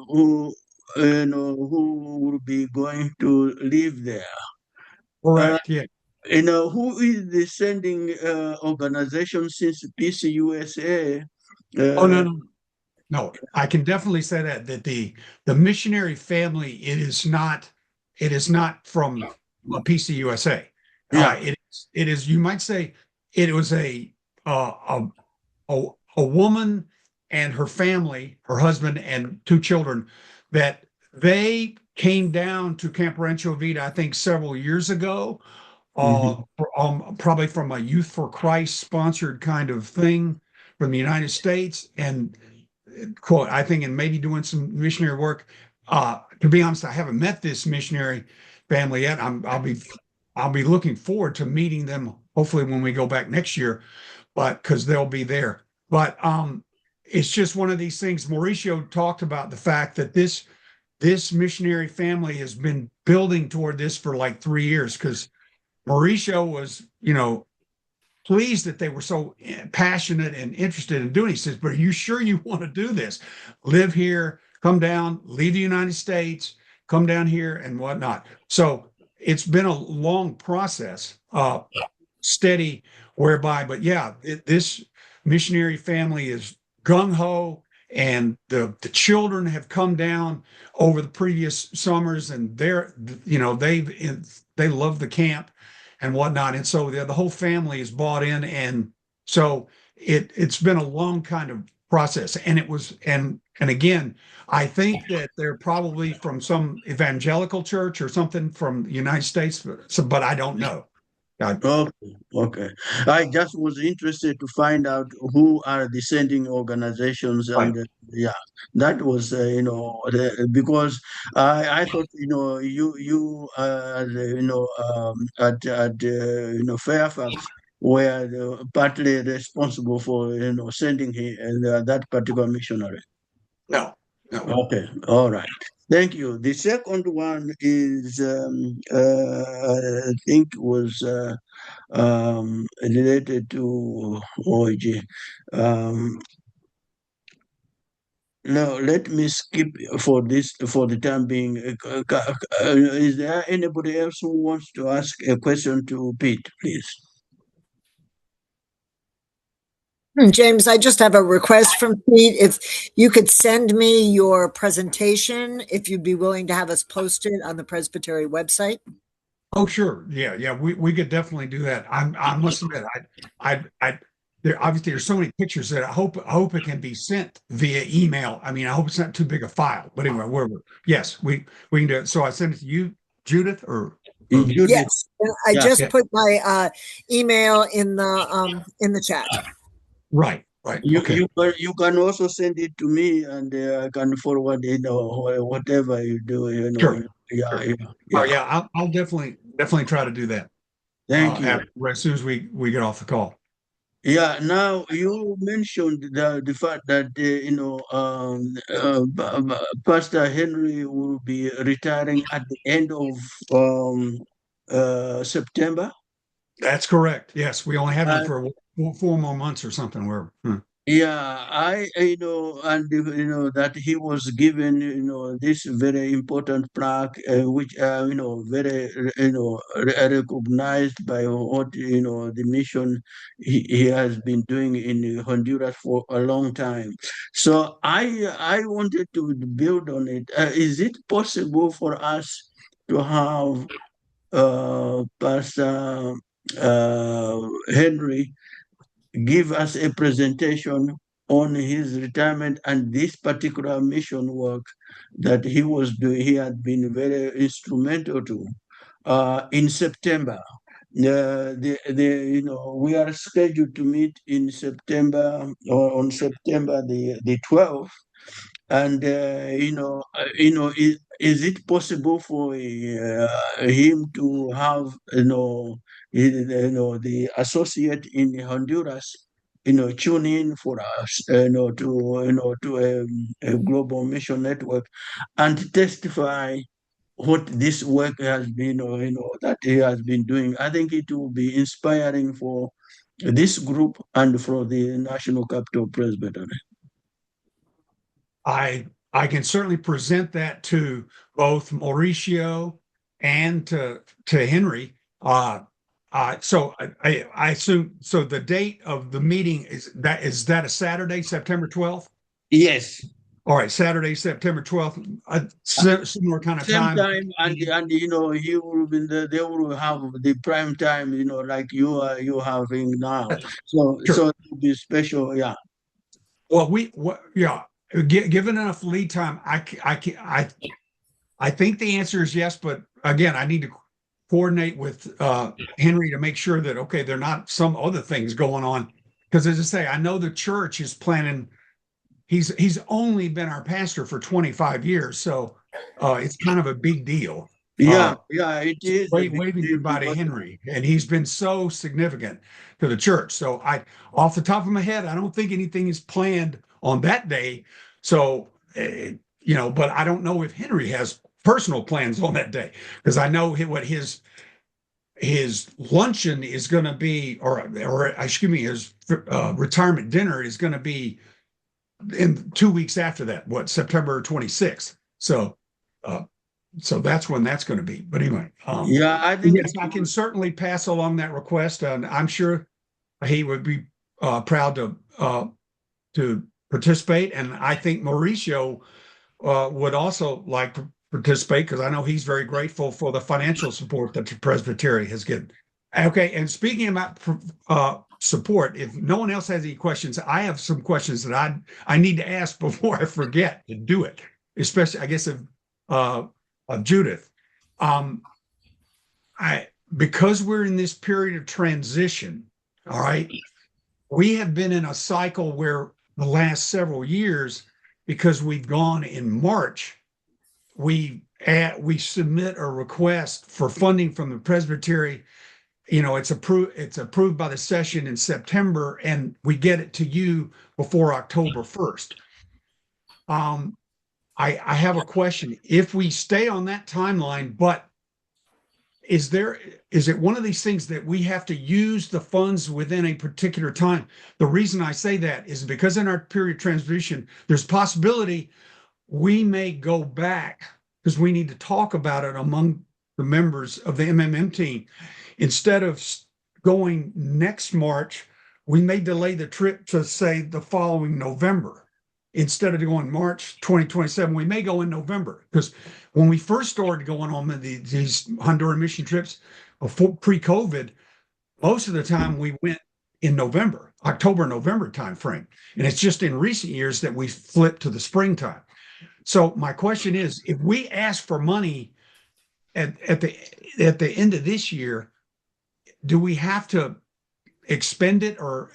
who will be going to live there. Correct, yeah. Who is the sending organization since Peace USA? Oh, no. No, I can definitely say that the missionary family, it is not from PCUSA. Yeah. It is, you might say it was a woman and her family, her husband and two children, that they came down to Camp Rancho Vida, I think several years ago, probably from a Youth for Christ sponsored kind of thing from the United States. And quote, I think, and maybe doing some missionary work. To be honest, I haven't met this missionary family yet. I'll be looking forward to meeting them, hopefully when we go back next year, but because they'll be there. But it's just one of these things. Mauricio talked about the fact that this missionary family has been building toward this for like 3 years, because Mauricio was, pleased that they were so passionate and interested in doing it. He says, but are you sure you want to do this? Live here, come down, leave the United States, come down here and whatnot. So it's been a long process, steady, whereby, but yeah, this missionary family is gung-ho, and the children have come down over the previous summers, and they love the camp and whatnot. And so the whole family is bought in. And so it's been a long kind of process. And it was, and again, I think that they're probably from some evangelical church or something from the United States, but I don't know. Okay. I just was interested to find out who are the sending organizations, and yeah, that was because I thought you at Fairfax were partly responsible for sending that particular missionary. No. Okay. All right. Thank you. The second one is I think was related to OG. Now let me skip for the time being. Is there anybody else who wants to ask a question to Pete, please? James, I just have a request from Pete. If you could send me your presentation, if you'd be willing to have us post it on the Presbytery website. Oh, sure. Yeah. We could definitely do that. I must admit, obviously there's so many pictures that I hope it can be sent via email. I mean, I hope it's not too big a file. But anyway, yes, we can do it. So I send it to you, Judith, or Judith. Yes, I Yeah. just Yeah. put my email in the chat. Right. Okay. You can also send it to me, and I can forward it or whatever you do. Sure. Yeah, Sure. yeah, Oh yeah. yeah, I'll definitely try to do that. Thank you. As soon as we get off the call. Yeah, now you mentioned the fact that Pastor Henry will be retiring at the end of September. That's correct. Yes, we only have him Uh, for 4 more months or something. Yeah, and that he was given, this very important plaque, which, very, recognized by what, the mission he has been doing in Honduras for a long time. So I wanted to build on it. Is it possible for us to have Pastor Henry give us a presentation on his retirement and this particular mission work that he was doing? He had been very instrumental to in September. We are scheduled to meet in September, or on September the 12th. And is it possible for him to have the associate in Honduras tune in for us to a global mission network and testify what this work has been, that he has been doing? I think it will be inspiring for this group and for the National Capital Presbytery. I can certainly present that to both Mauricio and to Henry. So I assume, so the date of the meeting is that a Saturday, September 12th? Yes. All right, Saturday, September 12th, similar kind of Same time. and he will be they will have the prime time, like you are having now. So Sure. so it will be special, yeah. Well, given enough lead time, I think the answer is yes, but again, I need to coordinate with Henry to make sure that, okay, there are not some other things going on. Because as I say, I know the church is planning. He's only been our pastor for 25 years, so it's kind of a big deal. Yeah, it is. Waving goodbye to Henry, and he's been so significant to the church. So off the top of my head, I don't think anything is planned on that day. So, but I don't know if Henry has personal plans on that day, because I know what his luncheon is going to be, or excuse me, his retirement dinner is going to be in 2 weeks after that, September 26th. So that's when that's going to be. But anyway, yeah, I think yes, I can certainly pass along that request, and I'm sure he would be proud to participate. And I think Mauricio would also like to participate, because I know he's very grateful for the financial support that the Presbytery has given. Okay, and speaking about support, if no one else has any questions, I have some questions that I need to ask before I forget to do it, especially, I guess, of Judith. Because we're in this period of transition, all right, we have been in a cycle where the last several years, because we've gone in March, we submit a request for funding from the Presbytery. It's approved by the session in September, and we get it to you before October 1st. I have a question. If we stay on that timeline, but is it one of these things that we have to use the funds within a particular time? The reason I say that is because in our period of transition, there's possibility we may go back, because we need to talk about it among the members of the MMM team. Instead of going next March, we may delay the trip to, say, the following November. Instead of going March 2027, we may go in November. Because when we first started going on these Honduran mission trips before pre-COVID, most of the time we went in November, October, November timeframe. And it's just in recent years that we flipped to the springtime. So my question is, if we ask for money at the end of this year, do we have to expend it, or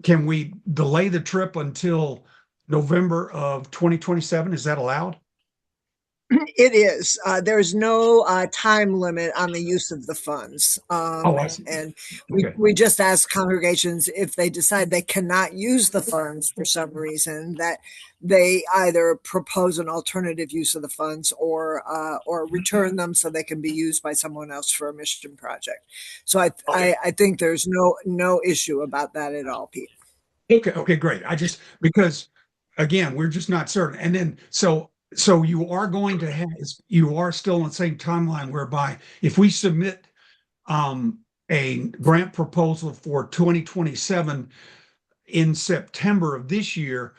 can we delay the trip until November of 2027? Is that allowed? It is. There's no time limit on the use of the funds. Oh, I see. And Okay. we just ask congregations if they decide they cannot use the funds for some reason, that they either propose an alternative use of the funds or return them so they can be used by someone else for a mission project. So I think there's no issue about that at all, Pete. Okay, great. Because again, we're just not certain. And then so you are going to have, you are still on the same timeline whereby if we submit a grant proposal for 2027 in September of this year,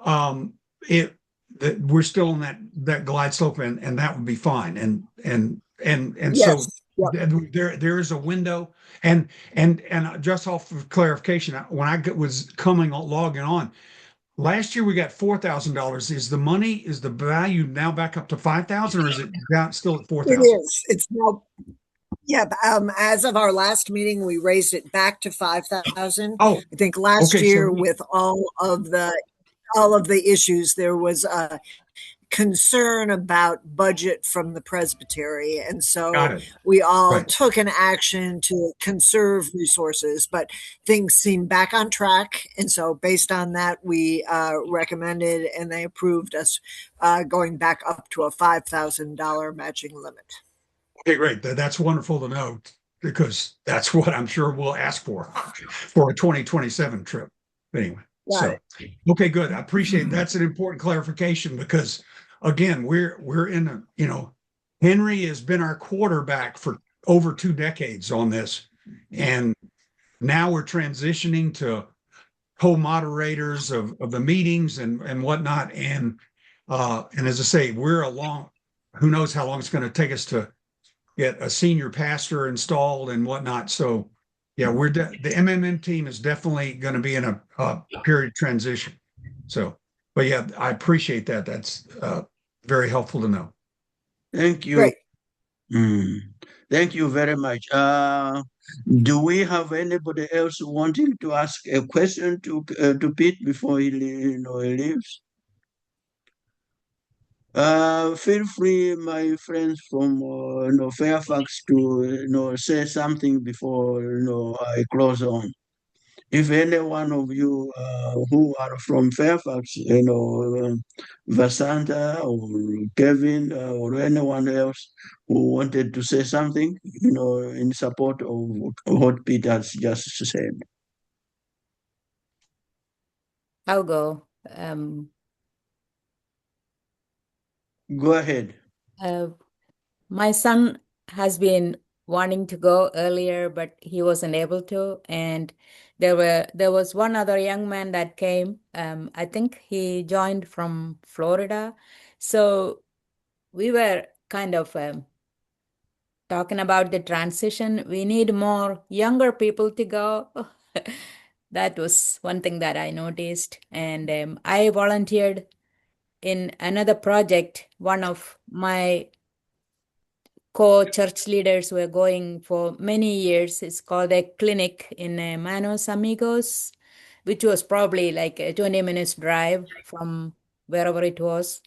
we're still on that glide slope, and that would be fine. And so Yes. Yep. there is a window, and just off of clarification, when I was logging on last year, we got $4,000. Is the value now back up to 5,000, or is it down still at 4,000? It is. It's now. Yeah, as of our last meeting, we raised it back to 5,000. Oh, I think last okay, year, with all of the issues, there was a concern about budget from the Presbytery, and so we all took an action to conserve resources. But things seem back on track, and so based on that, we recommended, and they approved us going back up to a $5,000 matching limit. Okay, great. That's wonderful to know, because that's what I'm sure we'll ask for a 2027 trip. Anyway, okay, good. I appreciate that's an important clarification, because again, we're in Henry has been our quarterback for over 2 decades on this, and now we're transitioning to co-moderators of the meetings and whatnot, and as I say, we're along. Who knows how long it's going to take us to get a senior pastor installed and whatnot. So yeah, the MMM team is definitely going to be in a period of transition. So, but yeah, I appreciate that. That's very helpful to know. Thank you. Great. Thank you very much. Do we have anybody else wanting to ask a question to Pete before he leaves? Feel free, my friends from Fairfax, to say something before I close on. If any one of you who are from Fairfax, Vasanta or Kevin or anyone else who wanted to say something, in support of what Peter has just said. I'll go. Go ahead. My son has been wanting to go earlier, but he wasn't able to. And there was one other young man that came. I think he joined from Florida. So we were kind of talking about the transition. We need more younger people to go. That was one thing that I noticed. And I volunteered in another project. One of my co-church leaders were going for many years. It's called a clinic in Manos Amigos, which was probably like a 20 minutes drive from wherever it was.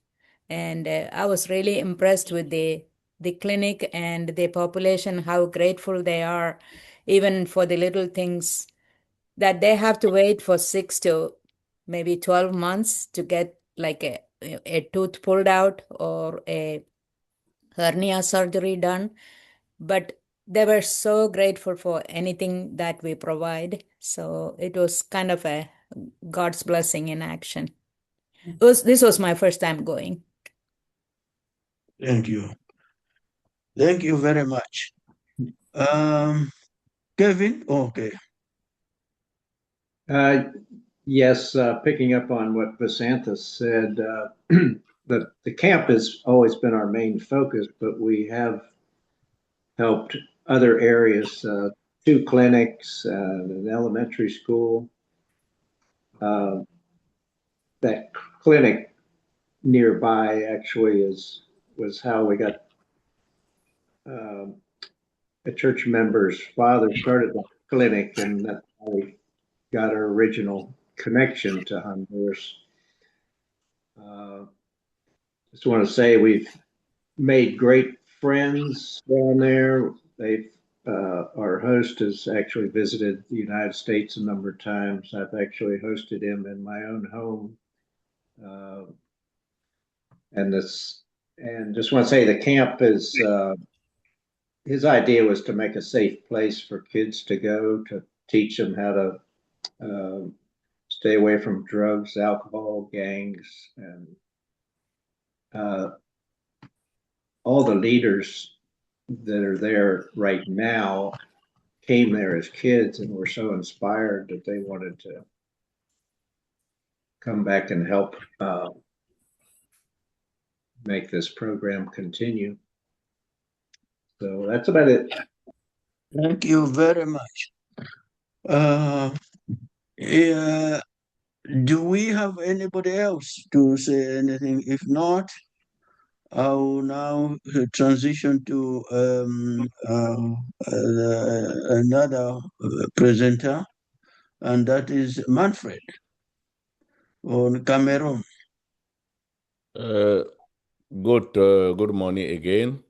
And I was really impressed with the clinic and the population, how grateful they are, even for the little things that they have to wait for 6 to maybe 12 months to get like a tooth pulled out or a hernia surgery done. But they were so grateful for anything that we provide. So it was kind of a God's blessing in action. This was my first time going. Thank you. Thank you very much. Kevin? Okay. Yes, picking up on what Vasantha said, the camp has always been our main focus, but we have helped other areas 2 clinics, an elementary school. That clinic nearby actually was how we got a church member's father started the clinic, and that's how we got our original connection to Honduras. Just want to say we've made great friends down there. Our host has actually visited the United States a number of times. I've actually hosted him in my own home. And just want to say the camp is, his idea was to make a safe place for kids to go, to teach them how to stay away from drugs, alcohol, gangs, and all the leaders that are there right now came there as kids and were so inspired that they wanted to come back and help make this program continue. So that's about it. Thank you very much. Yeah, do we have anybody else to say anything? If not, I'll now transition to another presenter, and that is Manfred on Cameroon. Good morning again.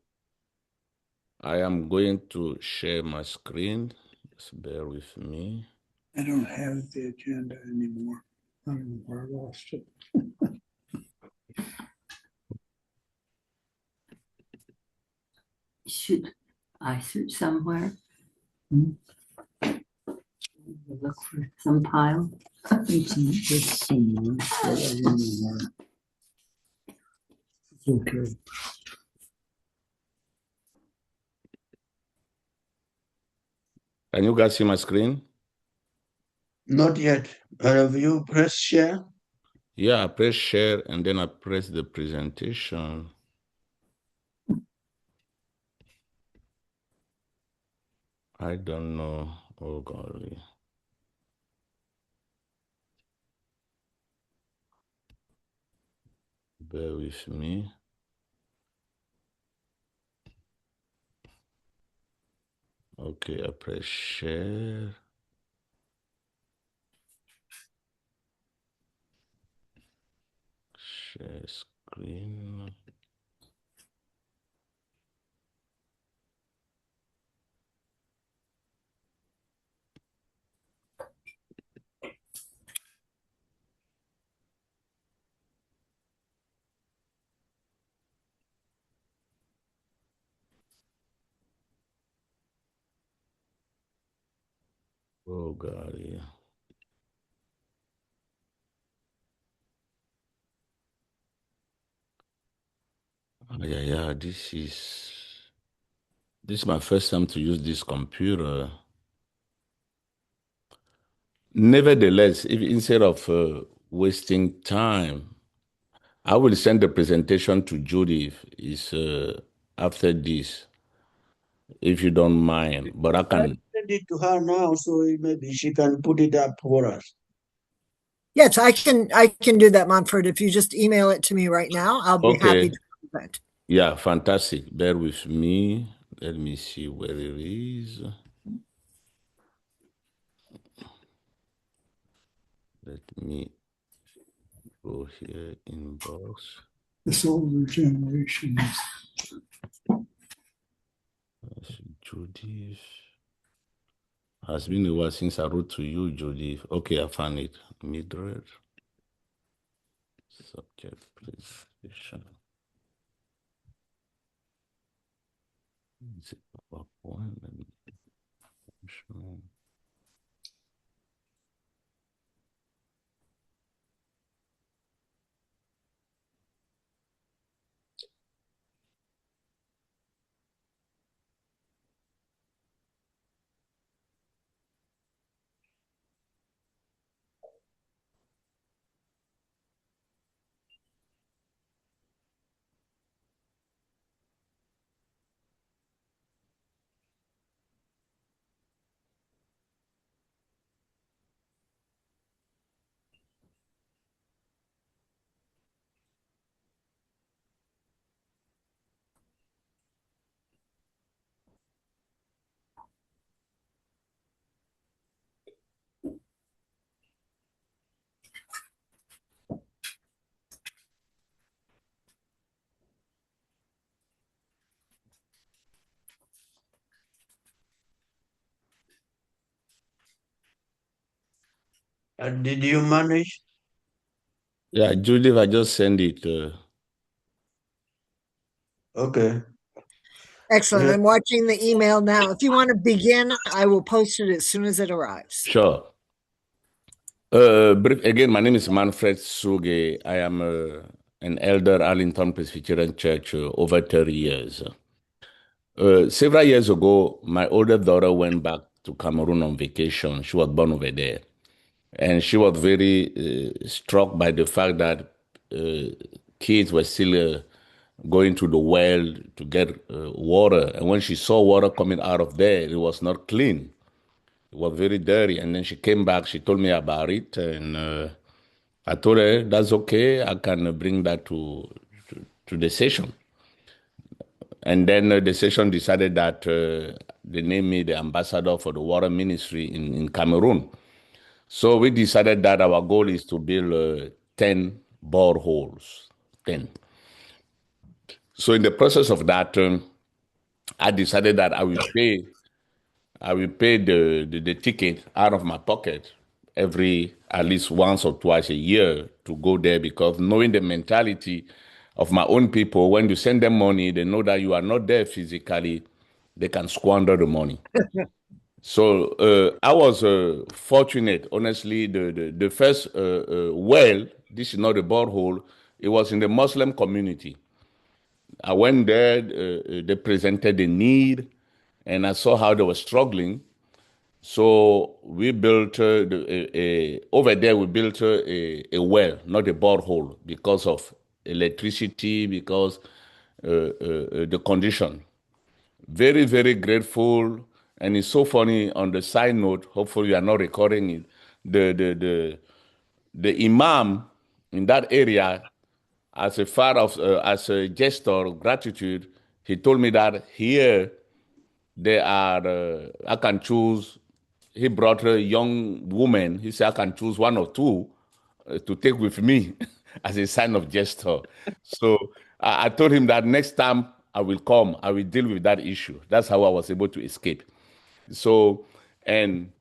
I am going to share my screen. Just bear with me. I don't have the agenda anymore. I don't know where I lost it. Should I search somewhere? Look for some pile. It's somewhere, but I don't know where. It's okay. Can you guys see my screen? Not yet. Have you pressed share? Yeah, I press share and then I press the presentation. I don't know. Oh, golly. Bear with me. Okay, I press share. Share screen. Oh, golly. Yeah, this is my first time to use this computer. Nevertheless, if instead of wasting time, I will send the presentation to Judy after this, if you don't mind. But I can. Send it to her now, so maybe she can put it up for us. Yes, I can do that, Montford. If you just email it to me right now, I'll be happy to present. Yeah, fantastic. Bear with me. Let me see where it is. Let me go here, inbox. This older generation Judith. Has been a while since I wrote to you, Judith. Okay, I found it. Mildred. Subject, please. Is it PowerPoint? Did you manage? Yeah, Judith, I just send it. Okay. Excellent. I'm watching the email now. If you want to begin, I will post it as soon as it arrives. Sure. Again, my name is Manfred Suge. I am an elder Arlington Presbyterian Church over 30 years. Several years ago, my older daughter went back to Cameroon on vacation. She was born over there. And she was very struck by the fact that kids were still going to the well to get water. And when she saw water coming out of there, it was not clean. It was very dirty. And then she came back, she told me about it. And I told her, that's okay. I can bring that to the session. And then the session decided that they named me the ambassador for the water ministry in Cameroon. So we decided that our goal is to build 10 boreholes. 10. So in the process of that, I decided that I will pay the ticket out of my pocket every at least once or twice a year to go there, because knowing the mentality of my own people, when you send them money, they know that you are not there physically, they can squander the money. So I was fortunate, honestly. The first well, this is not a borehole, it was in the Muslim community. I went there, they presented the need, and I saw how they were struggling. So we built over there. We built a well, not a borehole, because of electricity, because the condition. Very, very grateful, and it's so funny. On the side note, hopefully you are not recording it. The imam in that area, as a gesture of gratitude, he told me that here there are, I can choose. He brought a young woman. He said, I can choose one or two to take with me as a sign of gesture. So I told him that next time I will come, I will deal with that issue. That's how I was able to escape. So, and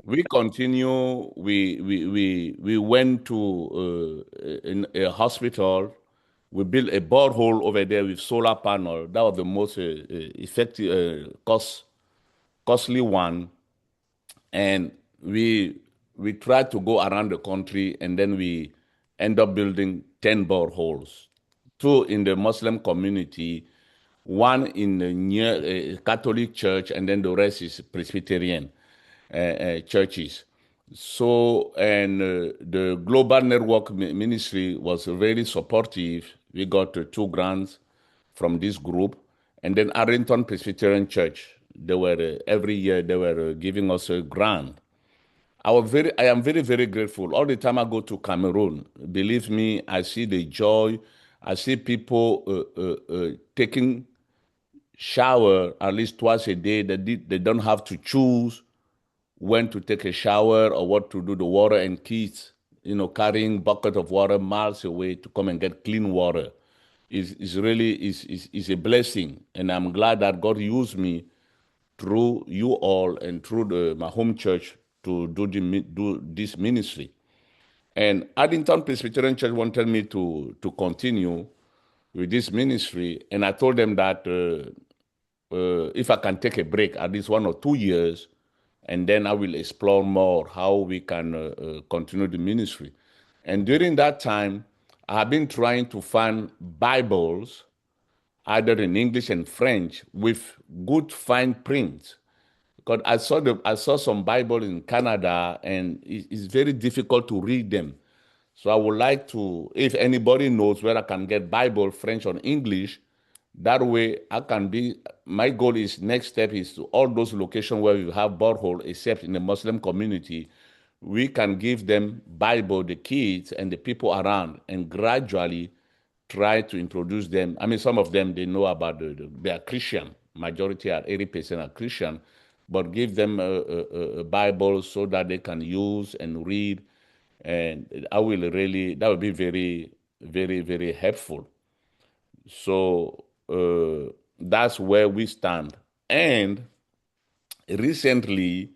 we continue. We went to in a hospital. We built a borehole over there with solar panel. That was the most effective, costly one. And we tried to go around the country, and then we end up building 10 boreholes, two in the Muslim community, one in the near Catholic church, and then the rest is Presbyterian churches. So, and the global network ministry was very supportive. We got 2 grants from this group, and then Arlington Presbyterian Church. They were every year they were giving us a grant. I am very, very grateful. All the time I go to Cameroon, believe me, I see the joy. I see people taking shower at least twice a day. They don't have to choose when to take a shower or what to do. The water, and kids, carrying bucket of water miles away to come and get clean water is really is a blessing. And I'm glad that God used me through you all and through my home church to do this ministry. And Addington Presbyterian Church wanted me to continue with this ministry, and I told them that if I can take a break at least 1 or 2 years, and then I will explore more how we can continue the ministry. And during that time, I have been trying to find Bibles, either in English and French, with good fine print. Because I saw some Bible in Canada, and it's very difficult to read them. So I would like to, if anybody knows where I can get Bible, French or English, that way I can be, my goal is, next step is to all those locations where we have borehole, except in the Muslim community, we can give them Bible, the kids and the people around, and gradually try to introduce them. I mean, some of them, they know about they are Christian. Majority are 80% are Christian, but give them a Bible so that they can use and read. And that would be very, very, very helpful. So that's where we stand. And recently,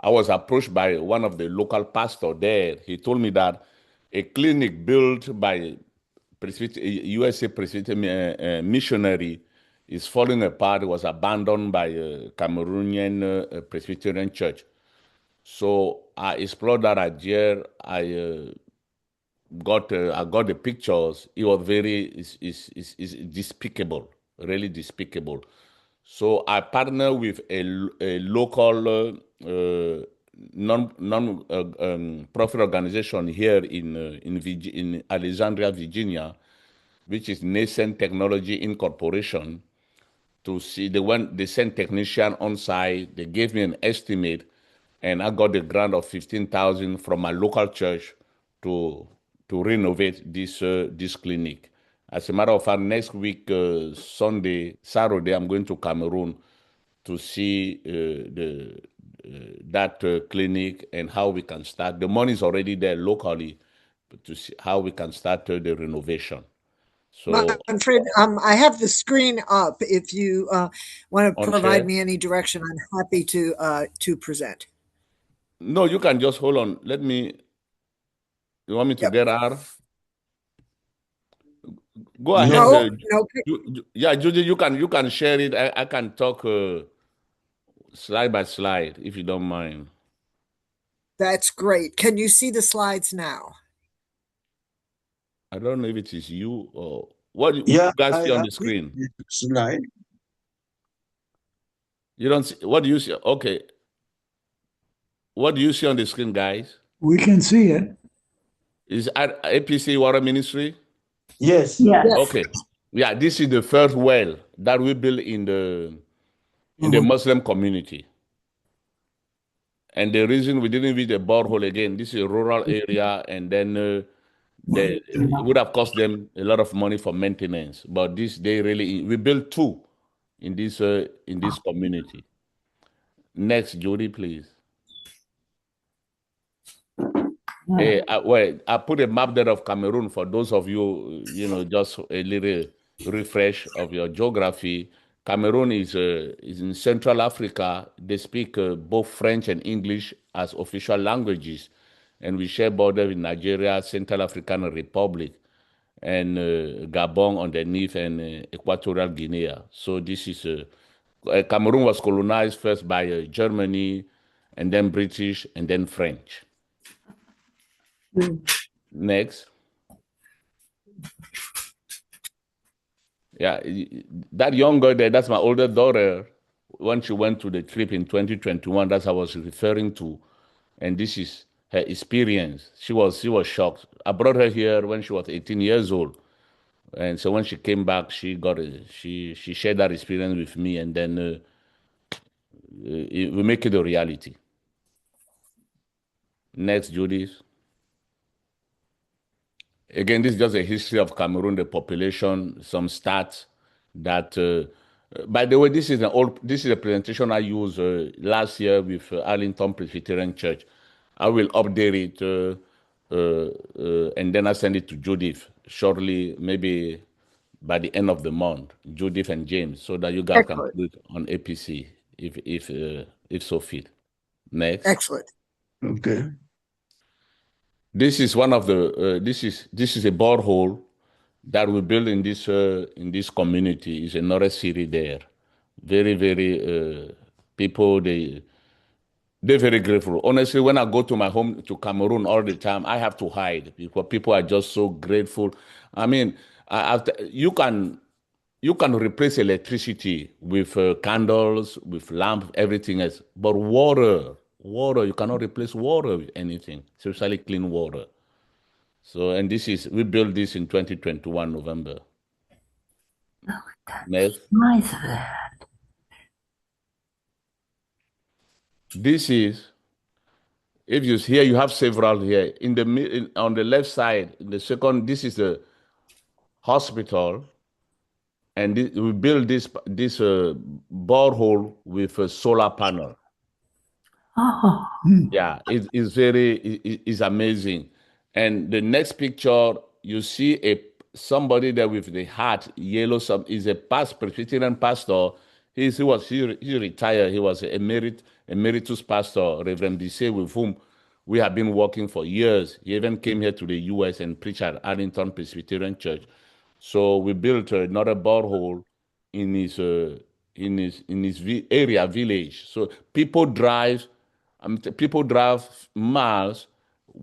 I was approached by one of the local pastor there. He told me that a clinic built by USA Presbyterian missionary is falling apart. It was abandoned by a Cameroonian Presbyterian church. So I explored that idea. I got the pictures. It was very is despicable, really despicable. So I partner with a local non profit organization here in Alexandria, Virginia, which is Nascent Technology Incorporation. To see they sent technician on site. They gave me an estimate, and I got the grant of 15,000 from my local church to renovate this clinic. As a matter of fact, next week, Saturday, I'm going to Cameroon to see that clinic and how we can start. The money is already there locally, but to see how we can start the renovation. So Manfred, I have the screen up. If you want to on provide share. me any direction, I'm happy to present. No, you can just hold on. Let me. You want me to get out? Go ahead. No, no, Yeah, Judy, you can share it. I can talk slide by slide if you don't mind. that's great. Can you see the slides now? I don't know if it is you or what you Yeah, guys see on I the screen. slide. You don't see what do you see? Okay. What do you see on the screen, guys? We can see it. Is at APC Water Ministry? Yes. Yes. Okay. Yeah, this is the first well that we built in the Muslim community. And the reason we didn't reach the borehole again, this is a rural area, and then it would have cost them a lot of money for maintenance. But we built two in this community. Next, Judy, please. I put a map there of Cameroon for those of you, just a little refresh of your geography. Cameroon is in Central Africa. They speak both French and English as official languages, and we share border with Nigeria, Central African Republic, and Gabon underneath, and Equatorial Guinea. So this is Cameroon was colonized first by Germany, and then British, and then French. Next. Yeah, that young girl there, that's my older daughter. When she went to the trip in 2021, that's what I was referring to. And this is her experience. She was shocked. I brought her here when she was 18 years old. And so when she came back, she shared that experience with me, and then we make it a reality. Next, Judith. Again, this is just a history of Cameroon, the population, some stats that. By the way, this is a presentation I used last year with Arlington Presbyterian Church. I will update it and then I send it to Judith shortly, maybe by the end of the month, Judith and James, so that you guys can put it on APC if so fit. Next. Excellent. Okay. This is one of the this is a borehole that we built in this community. Is another city there. Very people they're very grateful. Honestly, when I go to my home to Cameroon all the time, I have to hide because people are just so grateful. I mean, you can replace electricity with candles, with lamp, everything else, but water, you cannot replace water with anything, especially clean water. So, and we built this in 2021 November. Next. Nice of that. This is, if you here, you have several here. On the left side, the second, this is the hospital, and we built this borehole with a solar panel. Oh. Yeah, it's amazing. And the next picture, you see somebody there with the hat, yellow, is a Presbyterian pastor He retired. He was emeritus pastor, Reverend Disse, with whom we have been working for years. He even came here to the U.S. and preached at Arlington Presbyterian Church. So we built another borehole in his area village. So people drive miles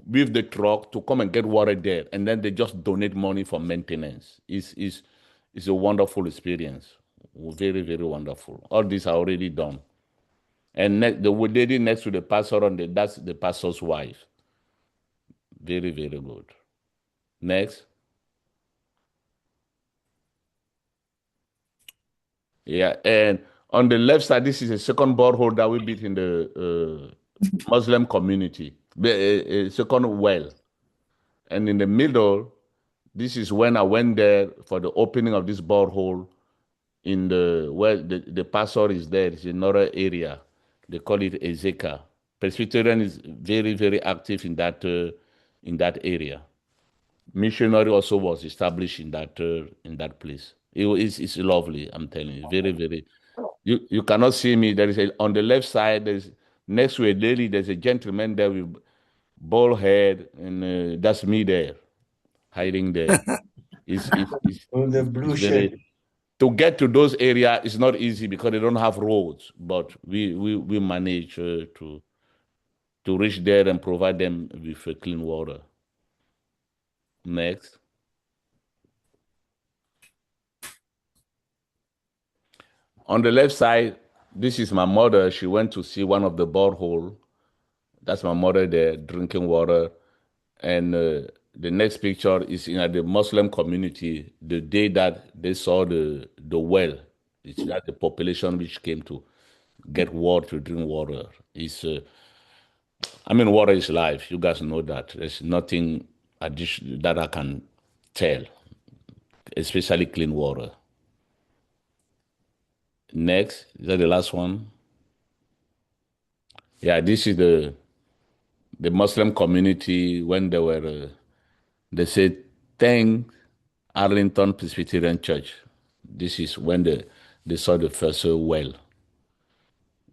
with the truck to come and get water there, and then they just donate money for maintenance. It's a wonderful experience, very very wonderful. All these are already done, and the lady next to the pastor that's the pastor's wife. Very very good. Next. Yeah, and on the left side, this is a second borehole that we built in the Muslim community, a second well. And in the middle, this is when I went there for the opening of this borehole in where the pastor is there. It's another area. They call it Ezeka. Presbyterian is very, very active in that area. Missionary also was established in that place. It's lovely, I'm telling you. Very, very. You cannot see me. On the left side, there's next to a lady, there's a gentleman there with bald head, and that's me there, hiding there. The blue It's shirt. very to get to those areas is not easy because they don't have roads, but we manage to reach there and provide them with clean water. Next. On the left side, this is my mother. She went to see one of the borehole. That's my mother there drinking water. And the next picture is in the Muslim community, the day that they saw the well. It's that the population which came to get water, to drink water. Water is life. You guys know that. There's nothing additional that I can tell, especially clean water. Next, is that the last one? Yeah, this is the Muslim community when they said, thank Arlington Presbyterian Church. This is when they saw the first well.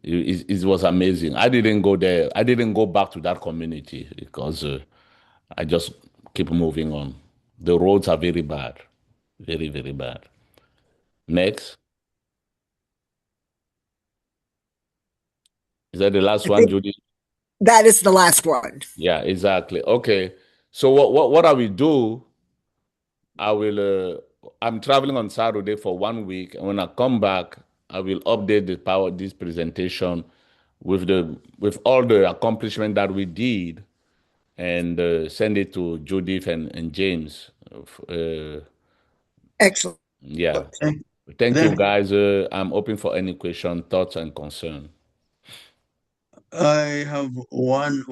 It was amazing. I didn't go there. I didn't go back to that community because I just keep moving on. The roads are very bad, very, very bad. Next. Is that the last I one, think Judy? that is the last one. Yeah, exactly. Okay. So what I will do, I'm traveling on Saturday for 1 week, and when I come back, I will update this presentation with all the accomplishment that we did, and send it to Judith and James. Excellent. Yeah. Thank you, guys. I'm open for any question, thoughts, and concern. I have one,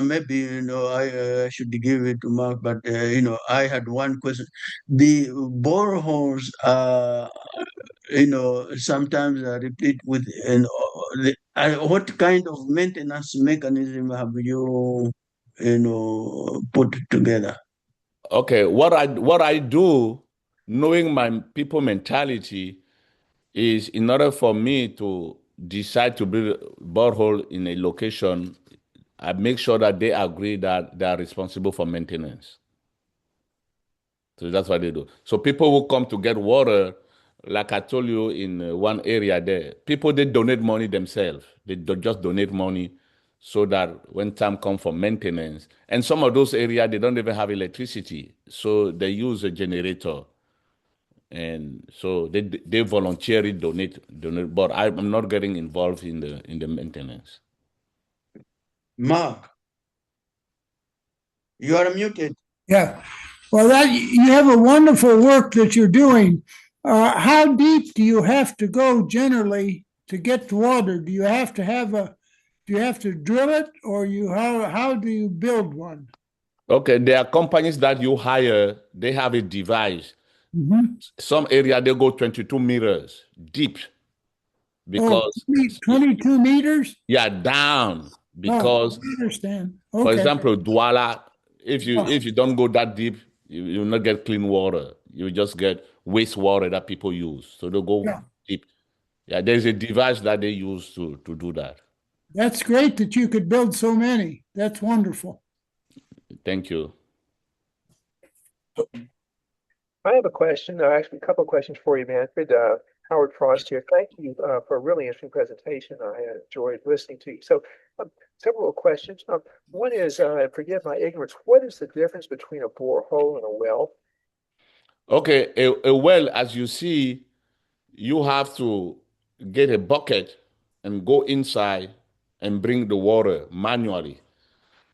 maybe, I should give it to Mark, but, I had one question. The boreholes, sometimes are replete with, what kind of maintenance mechanism have you, put together? Okay, what I do, knowing my people mentality, is in order for me to decide to build a borehole in a location, I make sure that they agree that they are responsible for maintenance. So that's what they do. So people who come to get water, like I told you in one area there, people they donate money themselves. They just donate money so that when time comes for maintenance, and some of those areas they don't even have electricity, so they use a generator, and so they voluntarily donate. But I'm not getting involved in the maintenance. Mark, you are muted. Yeah. Well, you have a wonderful work that you're doing. How deep do you have to go generally to get the water? Do you have to drill it, or how do you build one? Okay, there are companies that you hire, they have a device. Mm-hmm. Some area they go 22 meters deep because 22 meters? Yeah, down because I understand. for Okay. example, Douala, if you don't go that deep, you will not get clean water. You just get wastewater that people use. So they go deep. Yeah, there's a device that they use to do that. That's great that you could build so many. That's wonderful. Thank you. I have a question, actually a couple of questions for you, Manfred. Howard Frost here. Thank you for a really interesting presentation. I enjoyed listening to you. So, several questions. One is, forgive my ignorance, what is the difference between a borehole and a well? Okay, a well, as you see, you have to get a bucket and go inside and bring the water manually.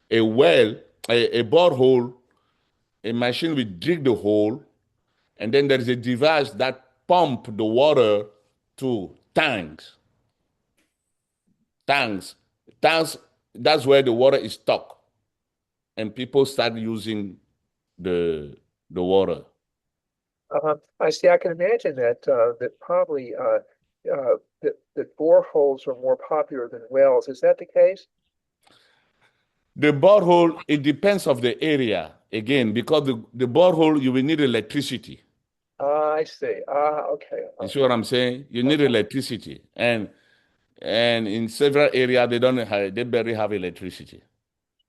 A well, a borehole, a machine will dig the hole, and then there is a device that pump the water to tanks. Tanks. Tanks, that's where the water is stuck. And people start using the water. I see. I can imagine that probably that boreholes are more popular than wells. Is that the case? The borehole, it depends of the area. Again, because the borehole, you will need electricity. I see. Okay. You see what I'm saying? You need electricity. And in several areas, they barely have electricity.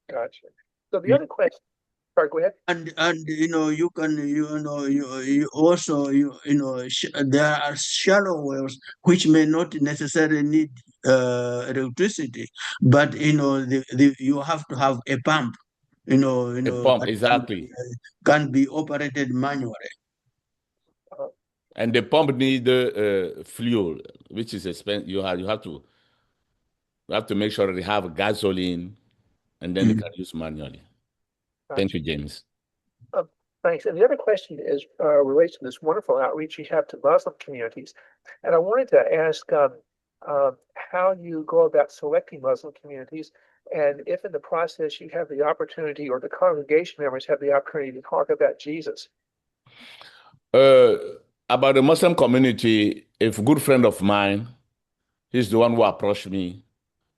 Gotcha. So the other question, sorry, go ahead. And you can you also there are shallow wells which may not necessarily need electricity, but you have to have a pump. A pump, that exactly. can be operated manually. And the pump need fuel, which is expensive. You have to make sure they have gasoline, and then they can use manually. Thank you, James. Thanks. And the other question is relates to this wonderful outreach you have to Muslim communities. And I wanted to ask how you go about selecting Muslim communities, and if in the process you have the opportunity or the congregation members have the opportunity to talk about Jesus. About the Muslim community, a good friend of mine, he's the one who approached me.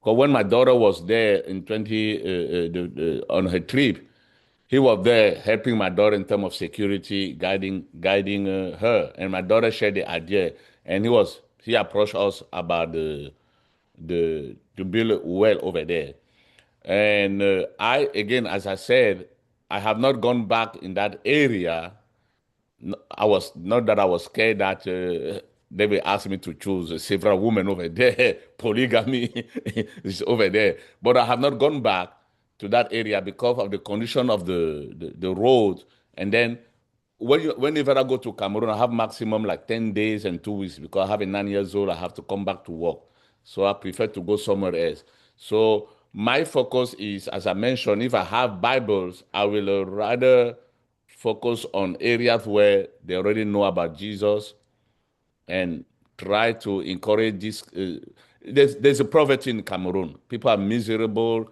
Because when my daughter was there in on her trip, he was there helping my daughter in terms of security, guiding her. And my daughter shared the idea, and he approached us about to build a well over there. And again, as I said, I have not gone back in that area. I was not that I was scared that they will ask me to choose several women over there. Polygamy is over there. But I have not gone back to that area because of the condition of the road. And then whenever I go to Cameroon, I have maximum like 10 days and 2 weeks because I have a 9 years old. I have to come back to work. So I prefer to go somewhere else. So my focus is, as I mentioned, if I have Bibles, I will rather focus on areas where they already know about Jesus and try to encourage this. There's a poverty in Cameroon. People are miserable,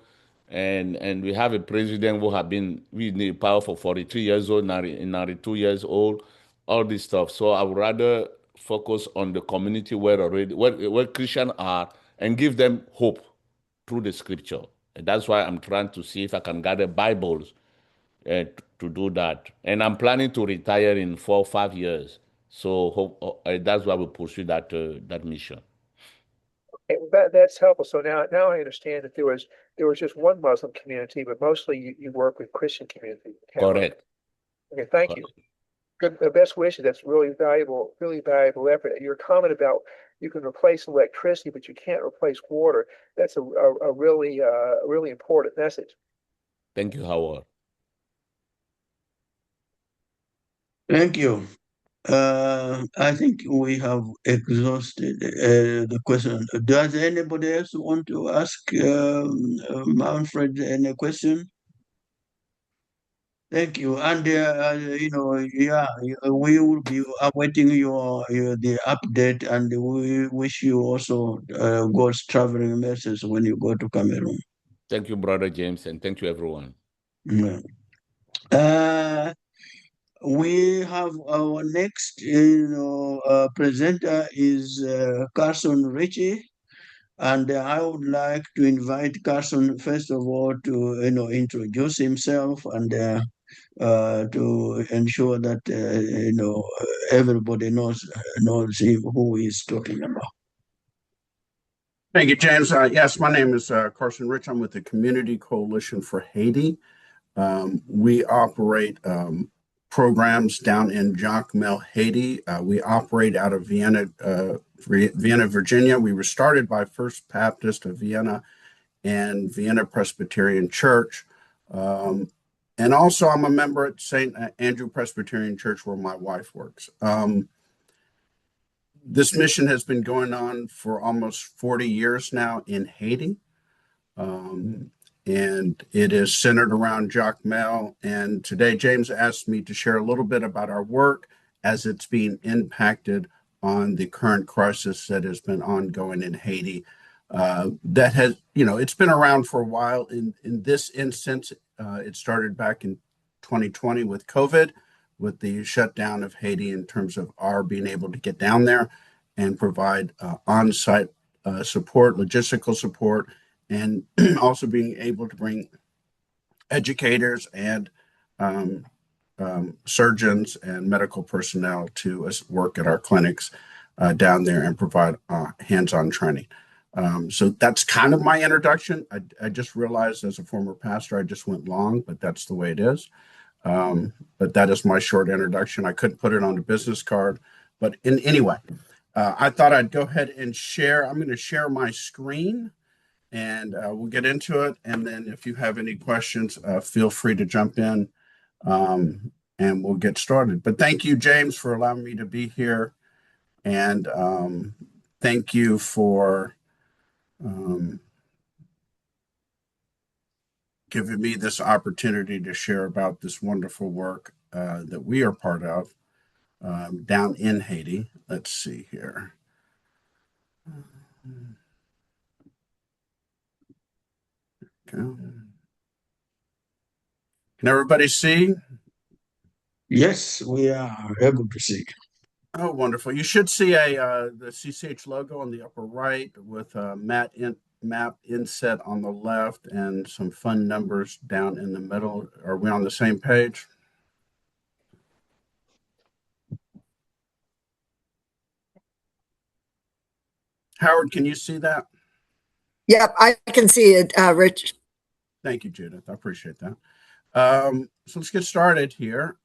and we have a president who have been really power for 43 years old, 92 years old, all this stuff. So I would rather focus on the community where Christians are and give them hope through the scripture. And that's why I'm trying to see if I can gather Bibles to do that. And I'm planning to retire in 4 or 5 years. So that's why we pursue that mission. Okay, well, that's helpful. So now I understand that there was just one Muslim community, but mostly you work with Christian community. Correct. Okay, thank you. Good. The best wishes. That's really valuable effort. Your comment about you can replace electricity, but you can't replace water. That's a really important message. Thank you, Howard. Thank you. I think we have exhausted the question. Does anybody else want to ask Manfred any question? Thank you. And we will be awaiting the update, and we wish you also God's traveling message when you go to Cameroon. Thank you, Brother James, and thank you, everyone. Yeah. We have our next, presenter is Carson Ritchie, and I would like to invite Carson first of all to introduce himself and to ensure that everybody knows him, who he's talking about. Thank you, James. Yes, my name is Carson Rich. I'm with the Community Coalition for Haiti. We operate programs down in Jacmel, Haiti. We operate out of Vienna, Virginia. We were started by First Baptist of Vienna and Vienna Presbyterian Church. And also, I'm a member at St. Andrew Presbyterian Church, where my wife works. This mission has been going on for almost 40 years now in Haiti. And it is centered around Jacmel. And today, James asked me to share a little bit about our work as it's being impacted on the current crisis that has been ongoing in Haiti. That has, it's been around for a while. In this instance, it started back in 2020 with COVID, with the shutdown of Haiti in terms of our being able to get down there and provide on-site support, logistical support, and also being able to bring educators and surgeons and medical personnel to work at our clinics down there and provide hands-on training. So that's kind of my introduction. I just realized as a former pastor, I just went long, but that's the way it is. But that is my short introduction. I couldn't put it on a business card, but anyway, I thought I'd go ahead and share. I'm going to share my screen and we'll get into it. And then if you have any questions, feel free to jump in and we'll get started. But thank you, James, for allowing me to be here. And thank you for giving me this opportunity to share about this wonderful work that we are part of down in Haiti. Let's see here. Okay. Can everybody see? Yes, we are able to see. Oh, wonderful. You should see the CCH logo on the upper right with a map inset on the left and some fun numbers down in the middle. Are we on the same page? Howard, can you see that? Yep, I can see it, Rich. Thank you, Judith. I appreciate that. So let's get started here.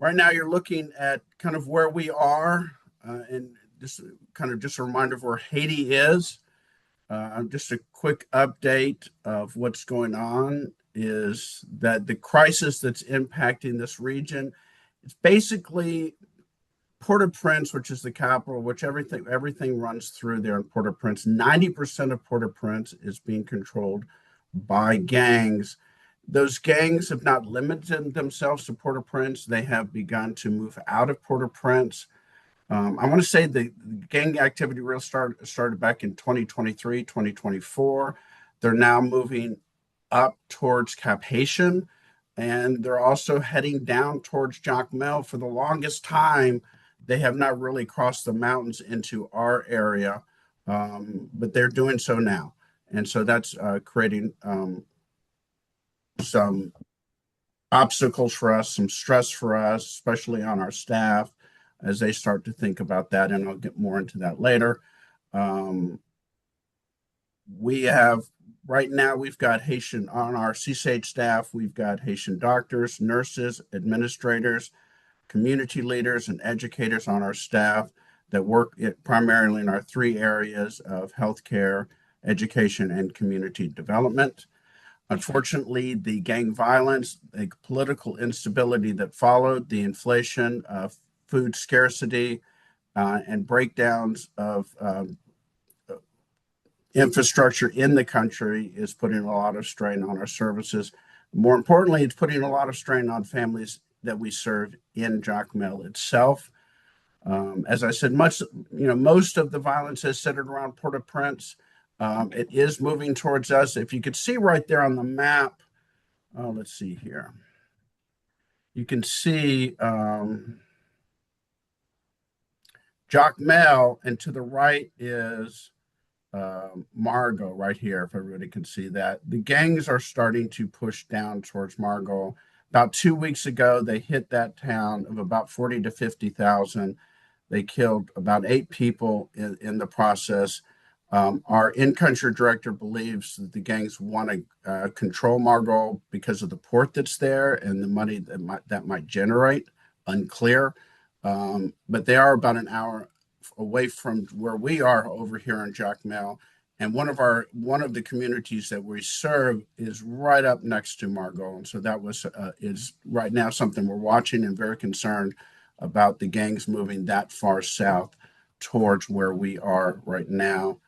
Right now, you're looking at kind of where we are and just a reminder of where Haiti is. Just a quick update of what's going on is that the crisis that's impacting this region, it's basically Port-au-Prince, which is the capital, which everything runs through there in Port-au-Prince. 90% of Port-au-Prince is being controlled by gangs. Those gangs have not limited themselves to Port-au-Prince. They have begun to move out of Port-au-Prince. I want to say the gang activity really started back in 2023, 2024. They're now moving up towards Cap Haitian, and they're also heading down towards Jacmel. For the longest time, they have not really crossed the mountains into our area, but they're doing so now. And so that's creating some obstacles for us, some stress for us, especially on our staff as they start to think about that. And I'll get more into that later. We have right now, we've got Haitian on our CSH staff. We've got Haitian doctors, nurses, administrators, community leaders, and educators on our staff that work primarily in our three areas of healthcare, education, and community development. Unfortunately, the gang violence, the political instability that followed, the inflation, food scarcity, and breakdowns of infrastructure in the country is putting a lot of strain on our services. More importantly, it's putting a lot of strain on families that we serve in Jacmel itself. As I said, most of the violence is centered around Port-au-Prince. It is moving towards us. If you could see right there on the map, let's see here. You can see Jacmel, and to the right is Margot right here, if everybody can see that. The gangs are starting to push down towards Margot. About 2 weeks ago, they hit that town of about 40 to 50,000. They killed about 8 people in the process. Our in-country director believes that the gangs want to control Margot because of the port that's there and the money that might generate. Unclear, but they are about an hour away from where we are over here in Jacmel. And one of the communities that we serve is right up next to Margot, and so that is right now something we're watching and very concerned about the gangs moving that far south towards where we are right now.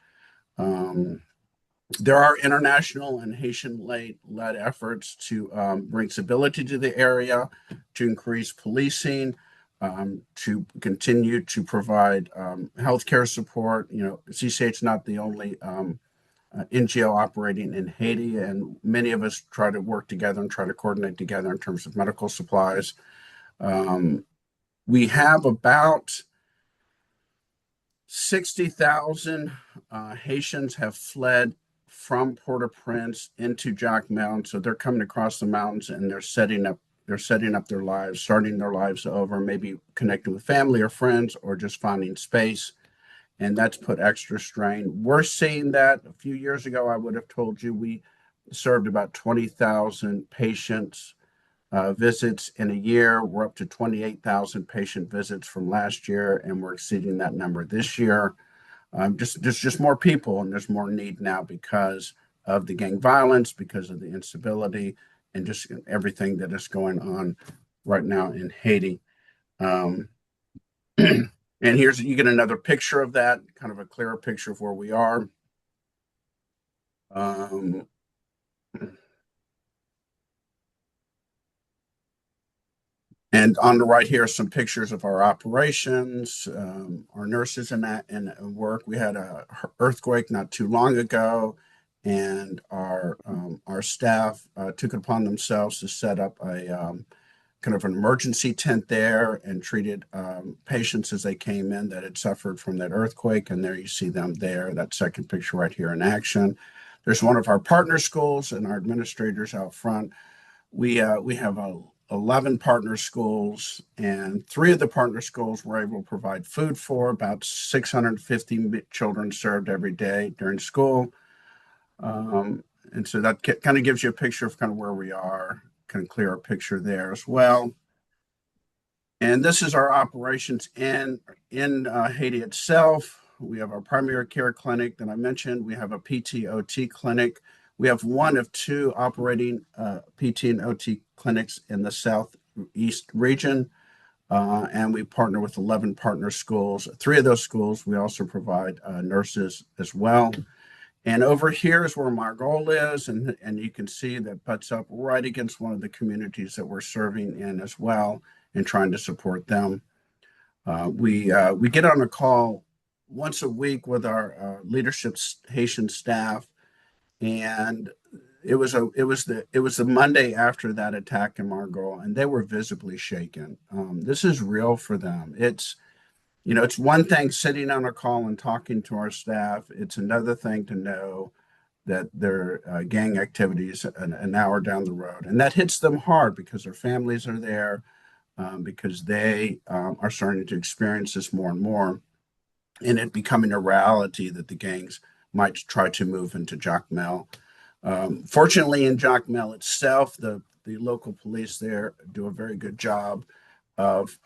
There are international and Haitian-led efforts to bring stability to the area, to increase policing, to continue to provide healthcare support. CCH is not the only NGO operating in Haiti, and many of us try to work together and try to coordinate together in terms of medical supplies. We have about 60,000 Haitians have fled from Port-au-Prince into Jacmel, so they're coming across the mountains and they're setting up their lives, starting their lives over, maybe connecting with family or friends, or just finding space. And that's put extra strain. We're seeing that. A few years ago, I would have told you we served about 20,000 patients visits in a year. We're up to 28,000 patient visits from last year, and we're exceeding that number this year. There's just more people, and there's more need now because of the gang violence, because of the instability, and just everything that is going on right now in Haiti. And you get another picture of that, kind of a clearer picture of where we are. And on the right here are some pictures of our operations, our nurses in work. We had an earthquake not too long ago, and our staff took it upon themselves to set up a kind of an emergency tent there and treated patients as they came in that had suffered from that earthquake. And there you see them there, that second picture right here in action. There's one of our partner schools and our administrators out front. We have 11 partner schools, and 3 of the partner schools were able to provide food for about 650 children served every day during school. And so that kind of gives you a picture of kind of where we are, kind of clear a picture there as well. And this is our operations in Haiti itself. We have our primary care clinic that I mentioned. We have a PT/OT clinic. We have one of 2 operating PT and OT clinics in the Southeast region, and we partner with 11 partner schools. 3 of those schools, we also provide nurses as well. And over here is where Margot is, and you can see that butts up right against one of the communities that we're serving in as well and trying to support them. We get on a call once a week with our leadership Haitian staff, and it was the Monday after that attack in Margot, and they were visibly shaken. This is real for them. It's one thing sitting on a call and talking to our staff. It's another thing to know that their gang activities an hour down the road, and that hits them hard because their families are there, because they are starting to experience this more and more, and it becoming a reality that the gangs might try to move into Jacmel. Fortunately, in Jacmel itself, the local police there do a very good job of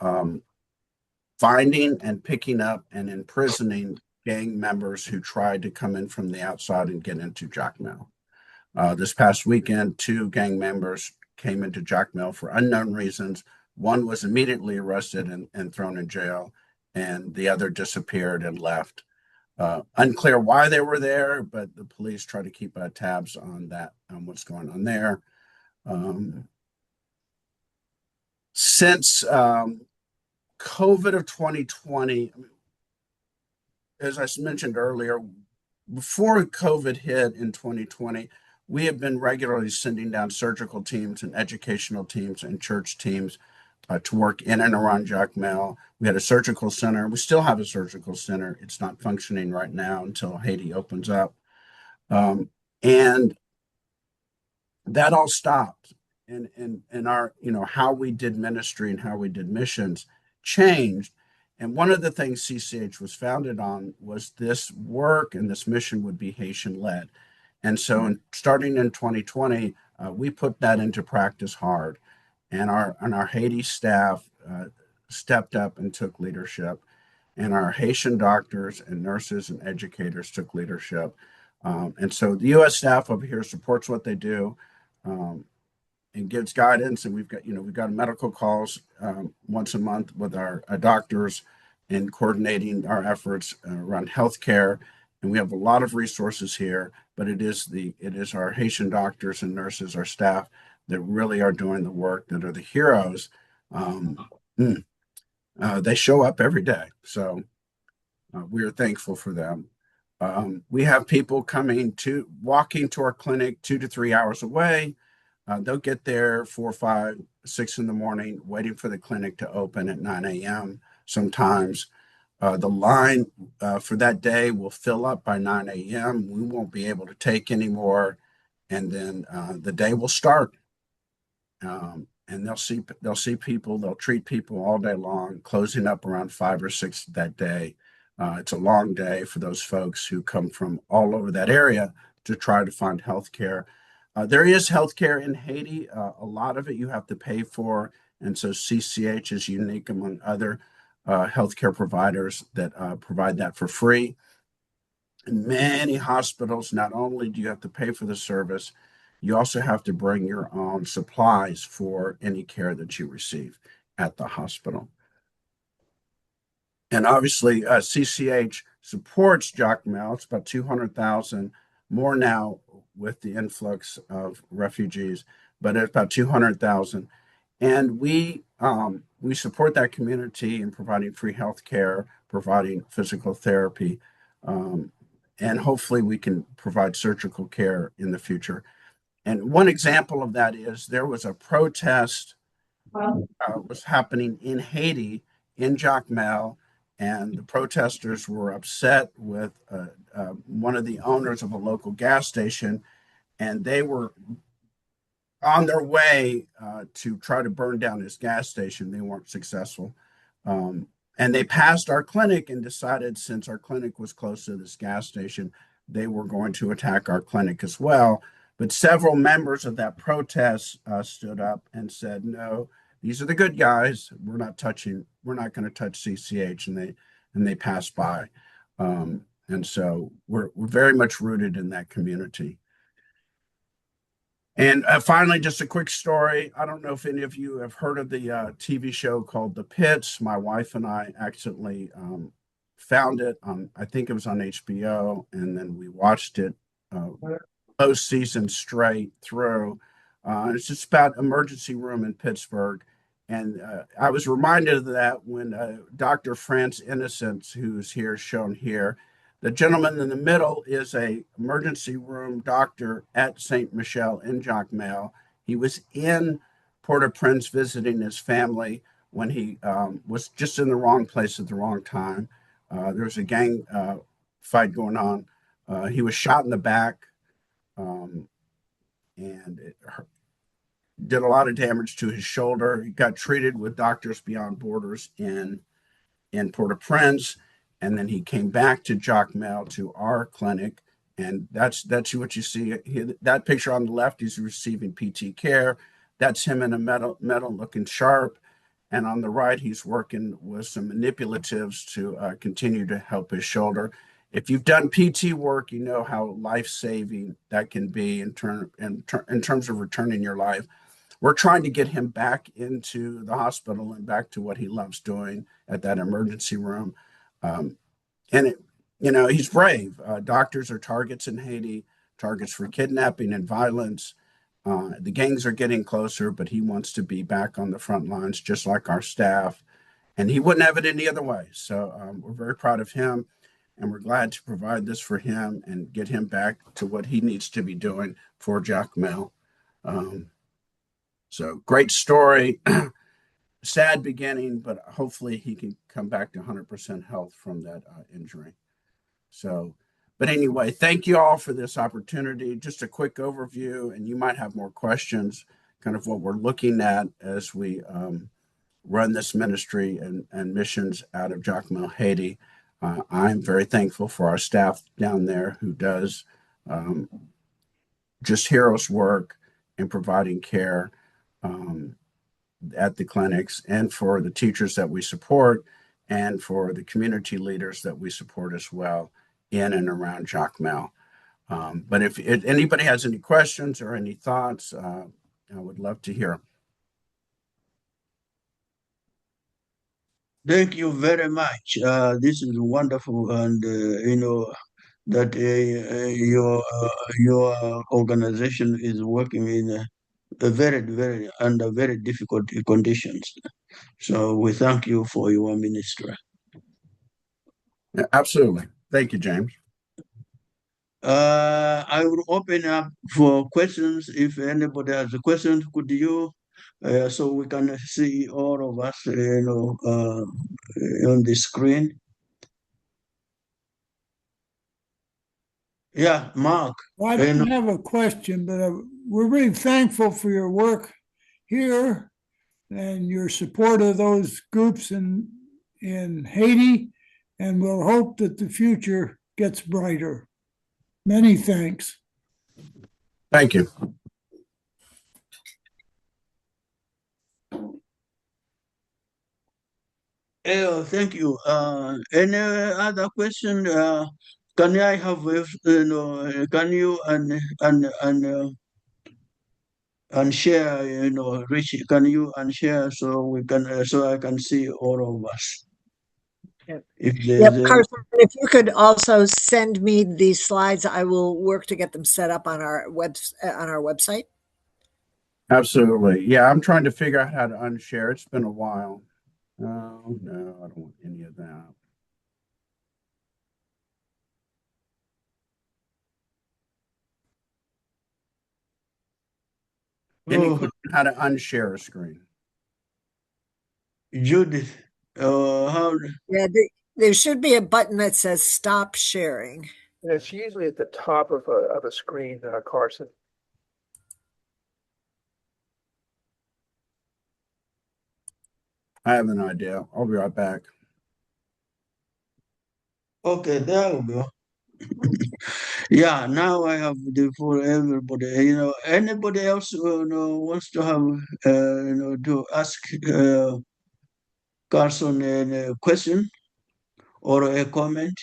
finding and picking up and imprisoning gang members who tried to come in from the outside and get into Jacmel. This past weekend, 2 gang members came into Jacmel for unknown reasons. One was immediately arrested and thrown in jail, and the other disappeared and left. Unclear why they were there, but the police try to keep tabs on that, on what's going on there. Since COVID of 2020, as I mentioned earlier, before COVID hit in 2020, we have been regularly sending down surgical teams and educational teams and church teams to work in and around Jacmel. We had a surgical center. We still have a surgical center. It's not functioning right now until Haiti opens up. And that all stopped. And our, how we did ministry and how we did missions changed. And one of the things CCH was founded on was this work and this mission would be Haitian led. And so starting in 2020, we put that into practice hard. And our Haiti staff stepped up and took leadership. And our Haitian doctors and nurses and educators took leadership. And so the U.S. staff over here supports what they do. And gives guidance. And we've got medical calls once a month with our doctors in coordinating our efforts around healthcare. And we have a lot of resources here, but it is our Haitian doctors and nurses, our staff, that really are doing the work, that are the heroes. They show up every day, so we are thankful for them. We have people walking to our clinic 2 to 3 hours away. They'll get there 4, 5, 6 in the morning, waiting for the clinic to open at 9 a.m. Sometimes the line for that day will fill up by 9 a.m. We won't be able to take anymore, and then the day will start. And they'll see people, they'll treat people all day long, closing up around 5 or 6 that day. It's a long day for those folks who come from all over that area to try to find health care. There is healthcare in Haiti. A lot of it you have to pay for. And so CCH is unique among other healthcare providers that provide that for free. In many hospitals, not only do you have to pay for the service, you also have to bring your own supplies for any care that you receive at the hospital. And obviously, CCH supports Jacmel. It's about 200,000 more now with the influx of refugees, but it's about 200,000. And we support that community in providing free health care, providing physical therapy, and hopefully we can provide surgical care in the future. And one example of that is there was a protest was happening in Haiti, in Jacmel, and the protesters were upset with one of the owners of a local gas station, and they were on their way to try to burn down his gas station. They weren't successful. And they passed our clinic and decided, since our clinic was close to this gas station, they were going to attack our clinic as well. But several members of that protest stood up and said, no, these are the good guys. We're not going to touch CCH. And they passed by. And so we're very much rooted in that community. And finally, just a quick story. I don't know if any of you have heard of the TV show called The Pits. My wife and I accidentally found it. I think it was on HBO, and then we watched it both seasons straight through. It's just about emergency room in Pittsburgh. And I was reminded of that when Dr. France Innocence, who's here shown here, the gentleman in the middle is a emergency room doctor at St. Michel in Jacmel. He was in Port-au-Prince visiting his family when he was just in the wrong place at the wrong time. There was a gang fight going on. He was shot in the back, and it did a lot of damage to his shoulder. He got treated with Doctors Beyond Borders in Port-au-Prince. And then he came back to Jacmel, to our clinic, and that's what you see. That picture on the left, he's receiving PT care. That's him in a metal looking sharp. And on the right, he's working with some manipulatives to continue to help his shoulder. If you've done PT work, you know how life-saving that can be in terms of returning your life. We're trying to get him back into the hospital and back to what he loves doing at that emergency room. He's brave. Doctors are targets in Haiti, targets for kidnapping and violence. The gangs are getting closer, but he wants to be back on the front lines, just like our staff. And he wouldn't have it any other way. So we're very proud of him, and we're glad to provide this for him and get him back to what he needs to be doing for Jacmel. So great story. Sad beginning, but hopefully he can come back to 100% health from that injury. But anyway, thank you all for this opportunity. Just a quick overview, and you might have more questions, kind of what we're looking at as we run this ministry and missions out of Jacmel, Haiti. I'm very thankful for our staff down there who does just heroes work in providing care at the clinics, and for the teachers that we support, and for the community leaders that we support as well in and around Jacmel. But if anybody has any questions or any thoughts, I would love to hear. Thank you very much. This is wonderful, and that your organization is working in a very under very difficult conditions. So we thank you for your ministry. Absolutely. Thank you, James. I will open up for questions. If anybody has a question, could you, so we can see all of us, on the screen. Yeah, Mark. I don't have a question, but we're really thankful for your work here and your support of those groups in Haiti, and we'll hope that the future gets brighter. Many thanks. Thank you. Thank you. Any other question? Can I have, can you and share, Rich, can you share so we can, so I can see all of us? If there's Carson, if you could also send me these slides, I will work to get them set up on our website. Absolutely. Yeah, I'm trying to figure out how to unshare. It's been a while. Oh, no, I don't want any of that. Any clue on how to unshare a screen? Judith, how? Yeah, there should be a button that says stop sharing. And it's usually at the top of a screen, Carson. I have an idea. I'll be right back. Okay, there we go. Yeah, now I have the for everybody. Anybody else wants to have to ask Carson a question or a comment?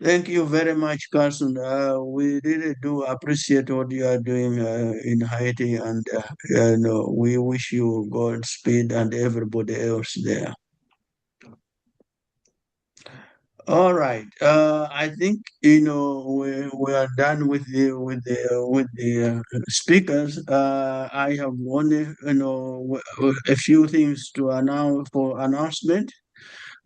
Thank you very much, Carson. We really do appreciate what you are doing in Haiti, and we wish you Godspeed and everybody else there. All right. I think we are done with the speakers. I have only a few things to announce for announcement.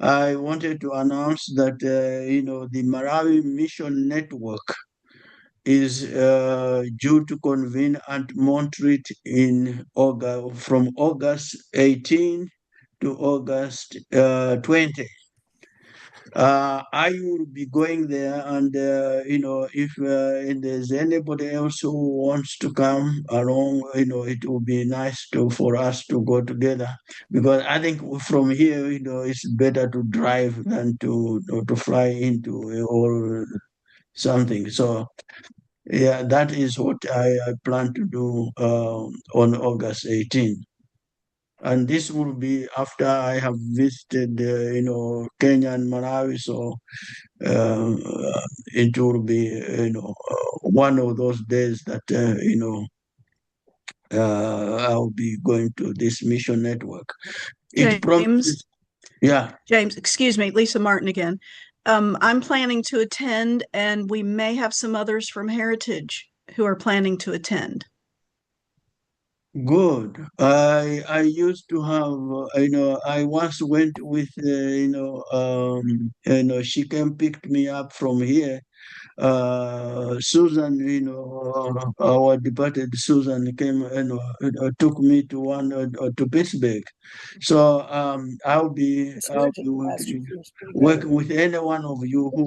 I wanted to announce that the Marawi Mission Network is due to convene at Montreat in August, from August 18 to August 20. I will be going there, and if there's anybody else who wants to come along, it will be nice for us to go together, because I think from here, it's better to drive than to fly into or something. So yeah, that is what I plan to do on August 18. And this will be after I have visited, Kenya and Malawi. So it will be, one of those days that, I'll be going to this mission network. James, yeah. James, excuse me, Lisa Martin again. I'm planning to attend, and we may have some others from Heritage who are planning to attend. Good. I used to have, I once went with, she came picked me up from here. Susan, our departed Susan came, took me to to Pittsburgh. So I'll be working with any one of you who,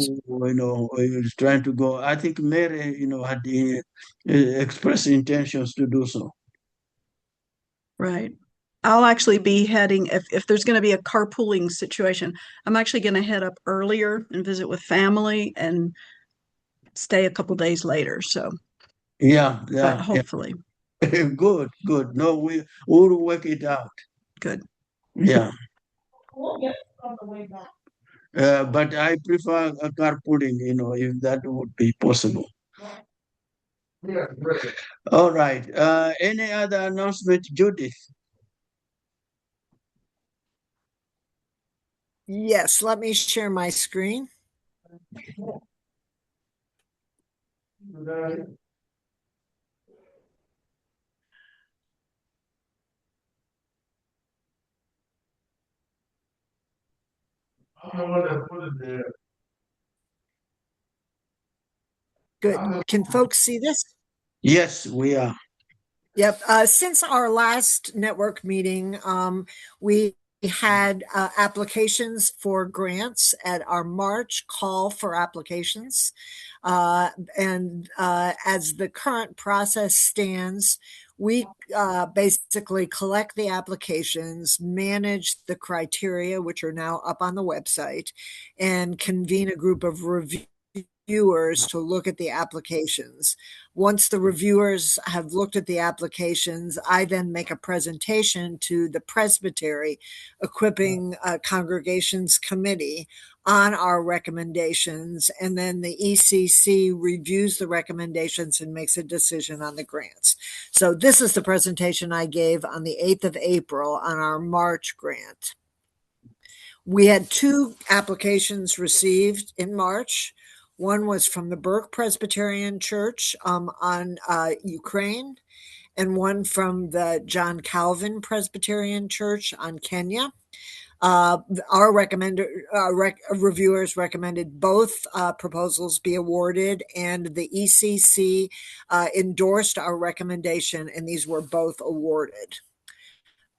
is trying to go. I think Mary, had expressed intentions to do so. Right. I'll actually be heading, if there's going to be a carpooling situation, I'm actually going to head up earlier and visit with family and stay a couple days later. So, but hopefully. Good, good. No, we'll work it out. Good. Yeah. But I prefer a carpooling, if that would be possible. All right. Any other announcement, Judith? Yes, let me share my screen. Good. Can folks see this? Yes, we are. Yep. Since our last network meeting, we had applications for grants at our March call for applications. And as the current process stands, we basically collect the applications, manage the criteria, which are now up on the website, and convene a group of reviewers to look at the applications. Once the reviewers have looked at the applications, I then make a presentation to the Presbytery Equipping Congregations Committee on our recommendations, and then the ECC reviews the recommendations and makes a decision on the grants. So this is the presentation I gave on the 8th of April on our March grant. We had 2 applications received in March. One was from the Burke Presbyterian Church on Ukraine, and one from the John Calvin Presbyterian Church on Kenya. Our reviewers recommended both proposals be awarded, and the ECC endorsed our recommendation, and these were both awarded.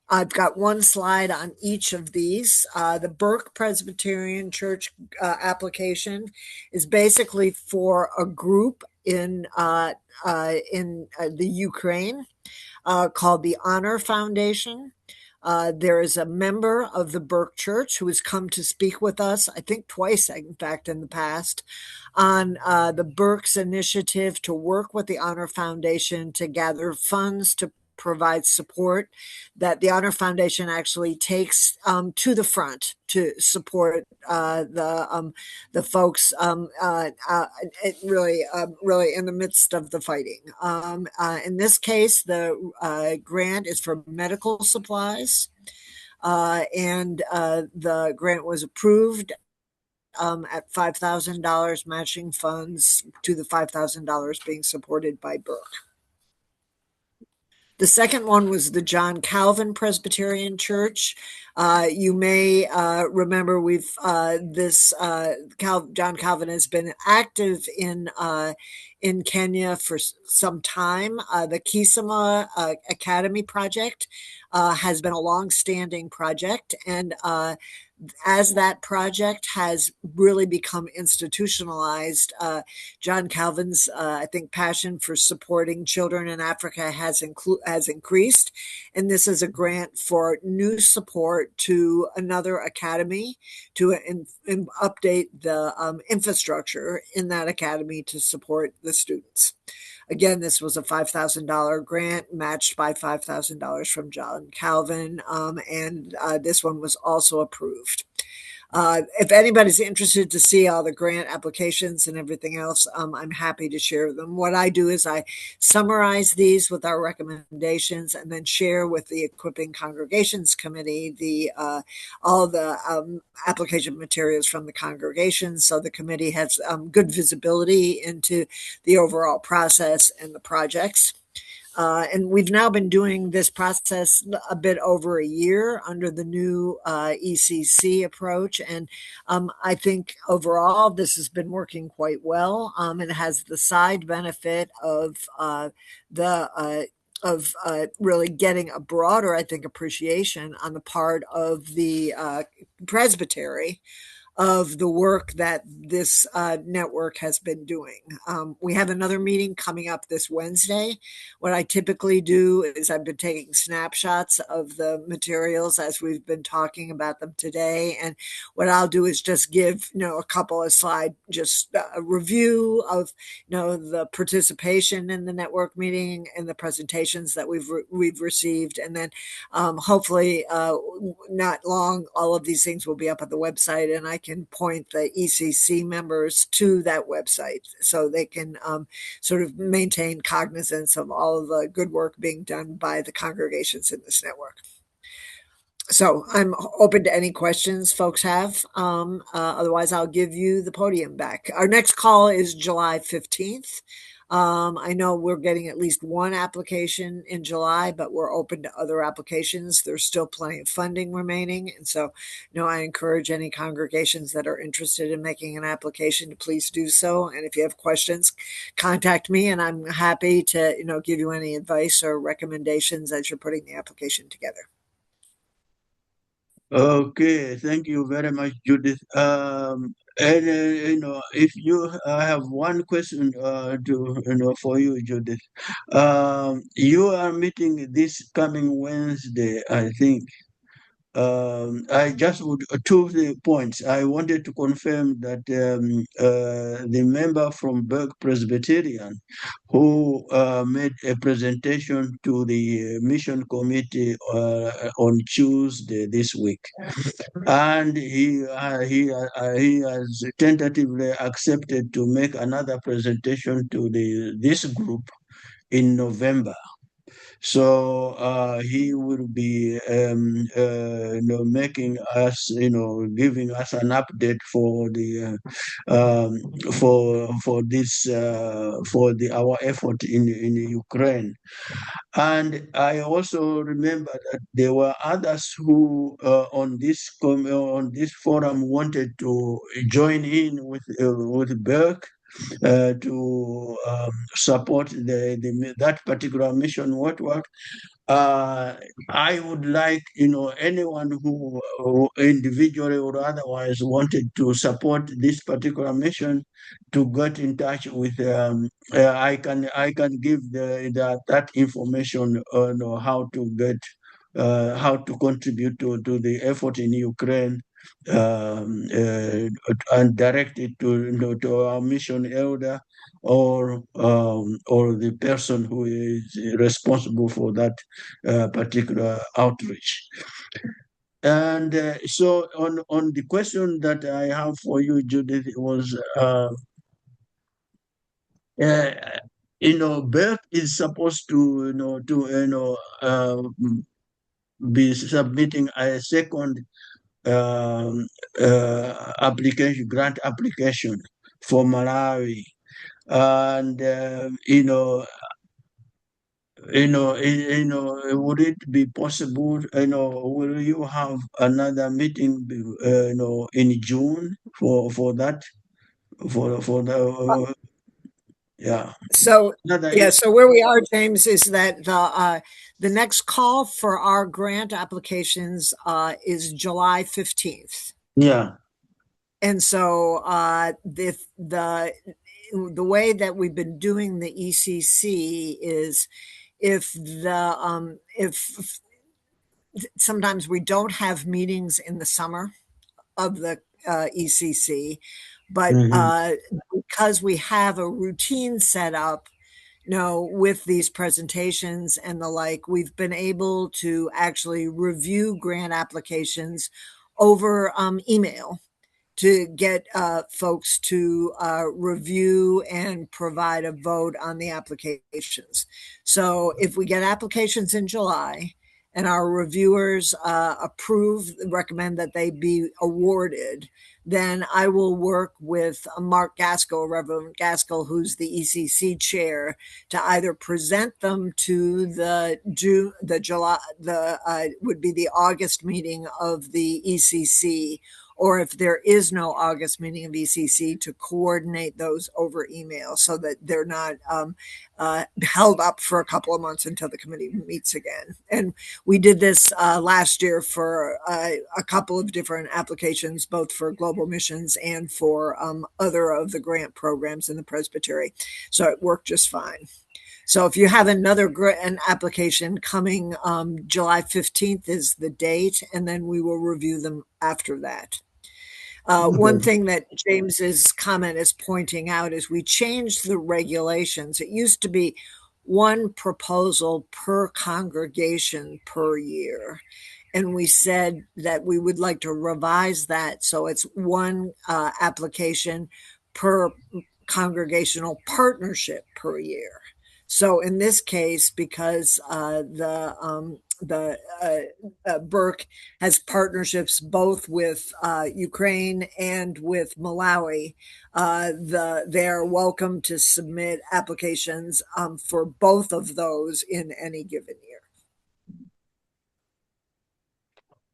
I've got one slide on each of these. The Burke Presbyterian Church application is basically for a group in the Ukraine called the Honor Foundation. There is a member of the Burke Church who has come to speak with us, I think twice, in fact, in the past, on the Burke's initiative to work with the Honor Foundation to gather funds to provide support that the Honor Foundation actually takes to the front to support the folks really in the midst of the fighting. In this case, the grant is for medical supplies, and the grant was approved at $5,000 matching funds to the $5,000 being supported by Burke. The second one was the John Calvin Presbyterian Church. You may remember John Calvin has been active in Kenya for some time. The Kisama Academy project has been a long-standing project, and as that project has really become institutionalized, John Calvin's, I think, passion for supporting children in Africa has increased. And this is a grant for new support to another academy to update the infrastructure in that academy to support the students. Again, this was a $5,000 grant matched by $5,000 from John Calvin, and this one was also approved. If anybody's interested to see all the grant applications and everything else, I'm happy to share them. What I do is I summarize these with our recommendations and then share with the Equipping Congregations Committee all the application materials from the congregations, so the committee has good visibility into the overall process and the projects. And we've now been doing this process a bit over a year under the new ECC approach. And I think overall this has been working quite well. It has the side benefit of really getting a broader, I think, appreciation on the part of the presbytery of the work that this network has been doing. We have another meeting coming up this Wednesday. What I typically do is I've been taking snapshots of the materials as we've been talking about them today. And what I'll do is just give, a couple of slide, just a review of, the participation in the network meeting and the presentations that we've received. And then hopefully not long, all of these things will be up on the website, and I can point the ECC members to that website so they can sort of maintain cognizance of all of the good work being done by the congregations in this network. So I'm open to any questions folks have. Otherwise, I'll give you the podium back. Our next call is July 15th. I know we're getting at least one application in July, but we're open to other applications. There's still plenty of funding remaining. And so, I encourage any congregations that are interested in making an application to please do so. And if you have questions, contact me and I'm happy to, give you any advice or recommendations as you're putting the application together. Okay, thank you very much, Judith. And if you have one question for you, Judith. You are meeting this coming Wednesday, I think. I just would two points. I wanted to confirm that the member from Berg Presbyterian who made a presentation to the mission committee on Tuesday this week, and he has tentatively accepted to make another presentation to this group in November. So he will be, making us, giving us an update for the for this for our effort in Ukraine. And I also remember that there were others who on this forum wanted to join in with Berg to support that particular mission work. I would like, anyone who individually or otherwise wanted to support this particular mission to get in touch with. I can give that information on how to get. How to contribute to the effort in Ukraine, and direct it to our mission elder or the person who is responsible for that particular outreach. And so on the question that I have for you, Judith, was Beth is supposed to be submitting a second grant application for Malawi, and would it be possible? Will you have another meeting? In June for that? For the yeah. So so where we are, James, is that the next call for our grant applications is July 15th. Yeah. And so the way that we've been doing the ECC is if sometimes we don't have meetings in the summer of the ECC, but because we have a routine set up, with these presentations and the like, we've been able to actually review grant applications over email to get folks to review and provide a vote on the applications. So if we get applications in July and our reviewers recommend that they be awarded, then I will work with Mark Gaskell, Reverend Gaskell, who's the ECC chair, to either present them to would be the August meeting of the ECC, or if there is no August meeting of ECC, to coordinate those over email so that they're not held up for a couple of months until the committee meets again. And we did this last year for a couple of different applications, both for global missions and for other of the grant programs in the Presbytery. So it worked just fine. So if you have an application coming, July 15th is the date, and then we will review them after that. One thing that James's comment is pointing out is we changed the regulations. It used to be one proposal per congregation per year. And we said that we would like to revise that so it's one application per congregational partnership per year. So in this case, because Burke has partnerships both with Ukraine and with Malawi, they're welcome to submit applications for both of those in any given year.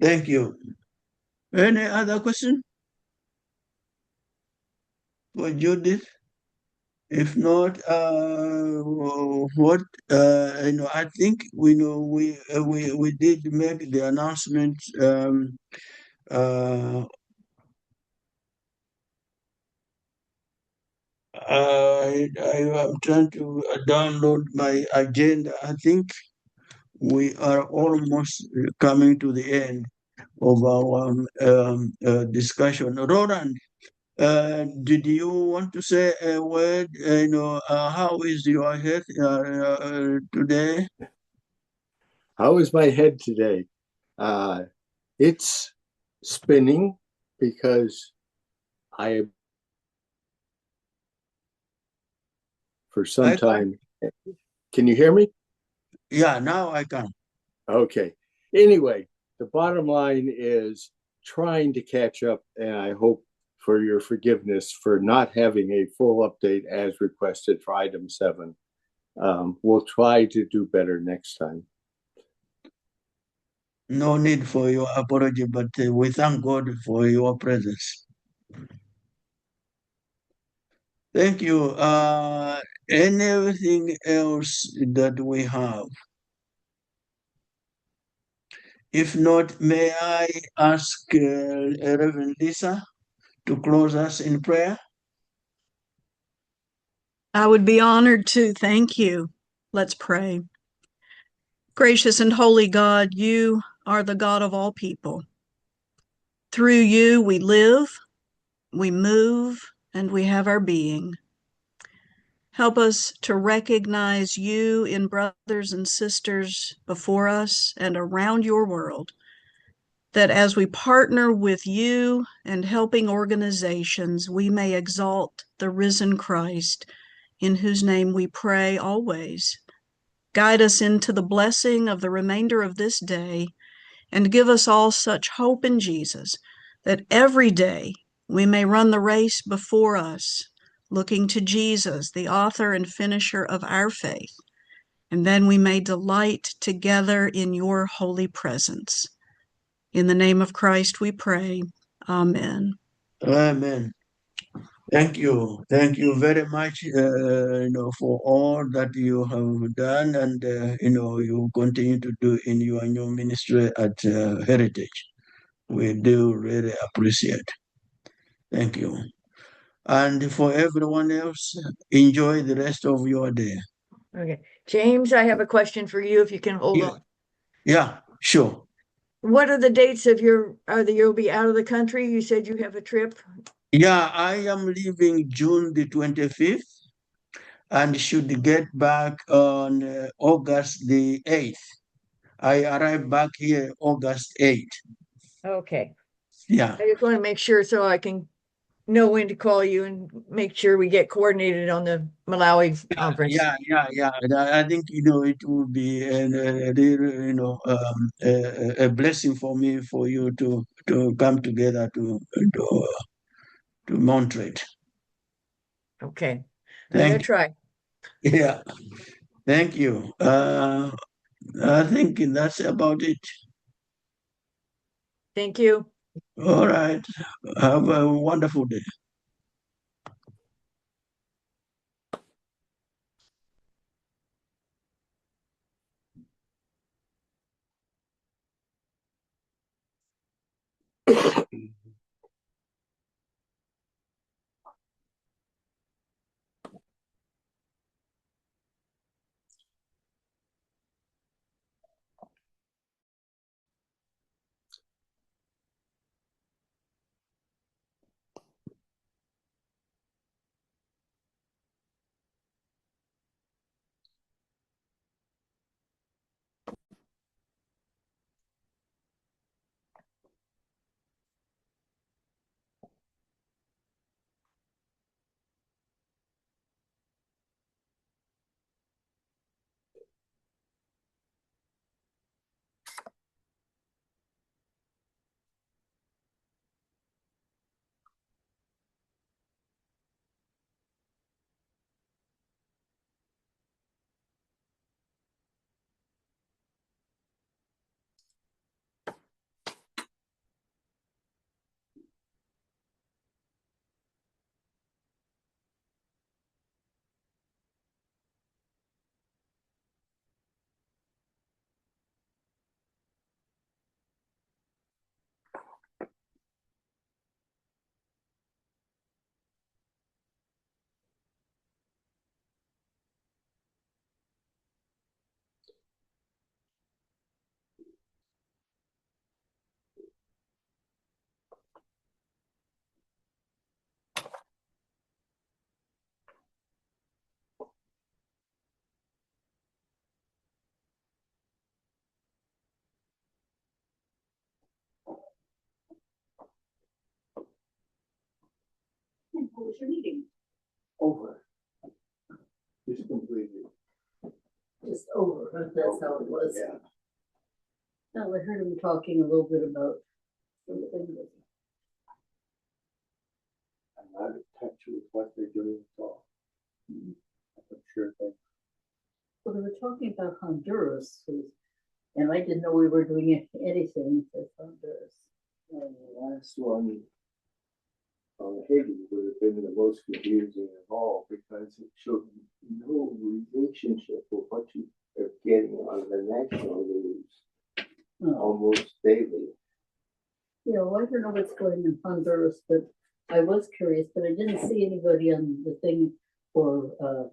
Thank you. Any other question for Judith? If not, I think we did make the announcement. I'm trying to download my agenda. I think we are almost coming to the end of our discussion. Roland, did you want to say a word? How is your health today? How is my head today? It's spinning because I for some time. Can you hear me? Yeah, now I can. Okay. Anyway, the bottom line is trying to catch up, and I hope for your forgiveness for not having a full update as requested for item 7. We'll try to do better next time. No need for your apology, but we thank God for your presence. Thank you. Anything else that we have? If not, may I ask Reverend Lisa to close us in prayer? I would be honored to. Thank you. Let's pray. Gracious and holy God, you are the God of all people. Through you we live, we move, and we have our being. Help us to recognize you in brothers and sisters before us and around your world, that as we partner with you and helping organizations, we may exalt the risen Christ, in whose name we pray always. Guide us into the blessing of the remainder of this day, and give us all such hope in Jesus that every day we may run the race before us, looking to Jesus, the author and finisher of our faith, and then we may delight together in your holy presence. In the name of Christ we pray. Amen. Amen. Thank you. Thank you very much, for all that you have done and, you continue to do in your new ministry at Heritage. We do really appreciate. Thank you. And for everyone else, enjoy the rest of your day. Okay. James, I have a question for you if you can hold on. Yeah, sure. What are the dates of you'll be out of the country? You said you have a trip. Yeah, I am leaving June the 25th and should get back on August the 8th. I arrive back here August 8th. Okay. Yeah. I just want to make sure so I can know when to call you and make sure we get coordinated on the Malawi conference. Yeah. I think, it would be a real, a blessing for me for you to come together to Montreat. Okay. I'm going to try. Yeah. Thank you. I think that's about it. Thank you. All right. Have a wonderful day. How was your meeting? Over. Just completely. Just over, huh? That's how it was. Yeah. Well, I heard him talking a little bit about something. I'm not in touch with what they're doing at all. I'm sure they. Well, they were talking about Honduras, and I didn't know we were doing anything for Honduras. And the last one on Haiti would have been the most confusing of all because it showed no relationship with what you are getting on the national news almost daily. Yeah, well, I don't know what's going on in Honduras, but I was curious, but I didn't see anybody on the thing for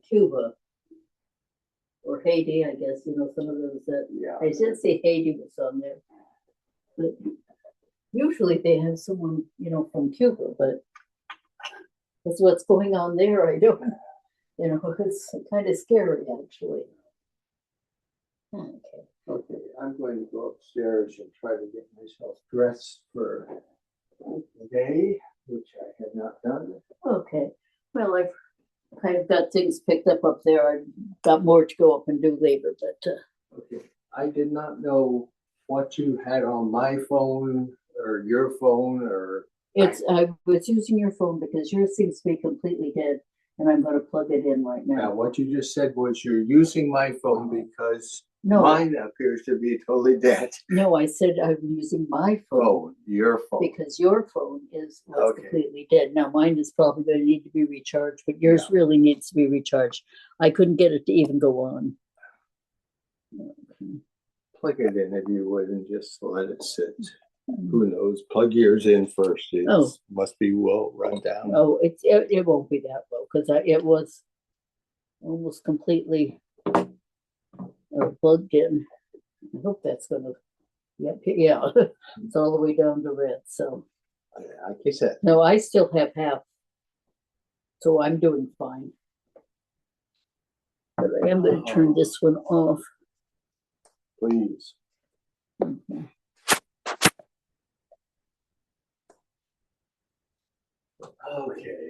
Cuba or Haiti, I guess, some of those that, yeah. I did see Haiti was on there. But usually they have someone, from Cuba, but that's what's going on there. I don't, it's kind of scary, actually. Okay, I'm going to go upstairs and try to get myself dressed for the day, which I have not done. Okay, well, I've kind of got things picked up there. I've got more to go up and do later, but okay. I did not know what you had on my phone or your phone or. I was using your phone because yours seems to be completely dead, and I'm going to plug it in right now. Now, what you just said was you're using my phone because mine appears to be totally dead. No, I said I'm using my phone. Oh, your phone. Because your phone was completely dead. Now, mine is probably going to need to be recharged, but yours really needs to be recharged. I couldn't get it to even go on. Okay. Plug it in if you would and just let it sit. Who knows? Plug yours in first. It must be well run down. Oh, it won't be that low because it was almost completely plugged in. I hope that's gonna. Yeah, it's all the way down to red. So, like you said, no, I still have half, so I'm doing fine. But I am going to turn this one off. Please. Mm-hmm. Okay.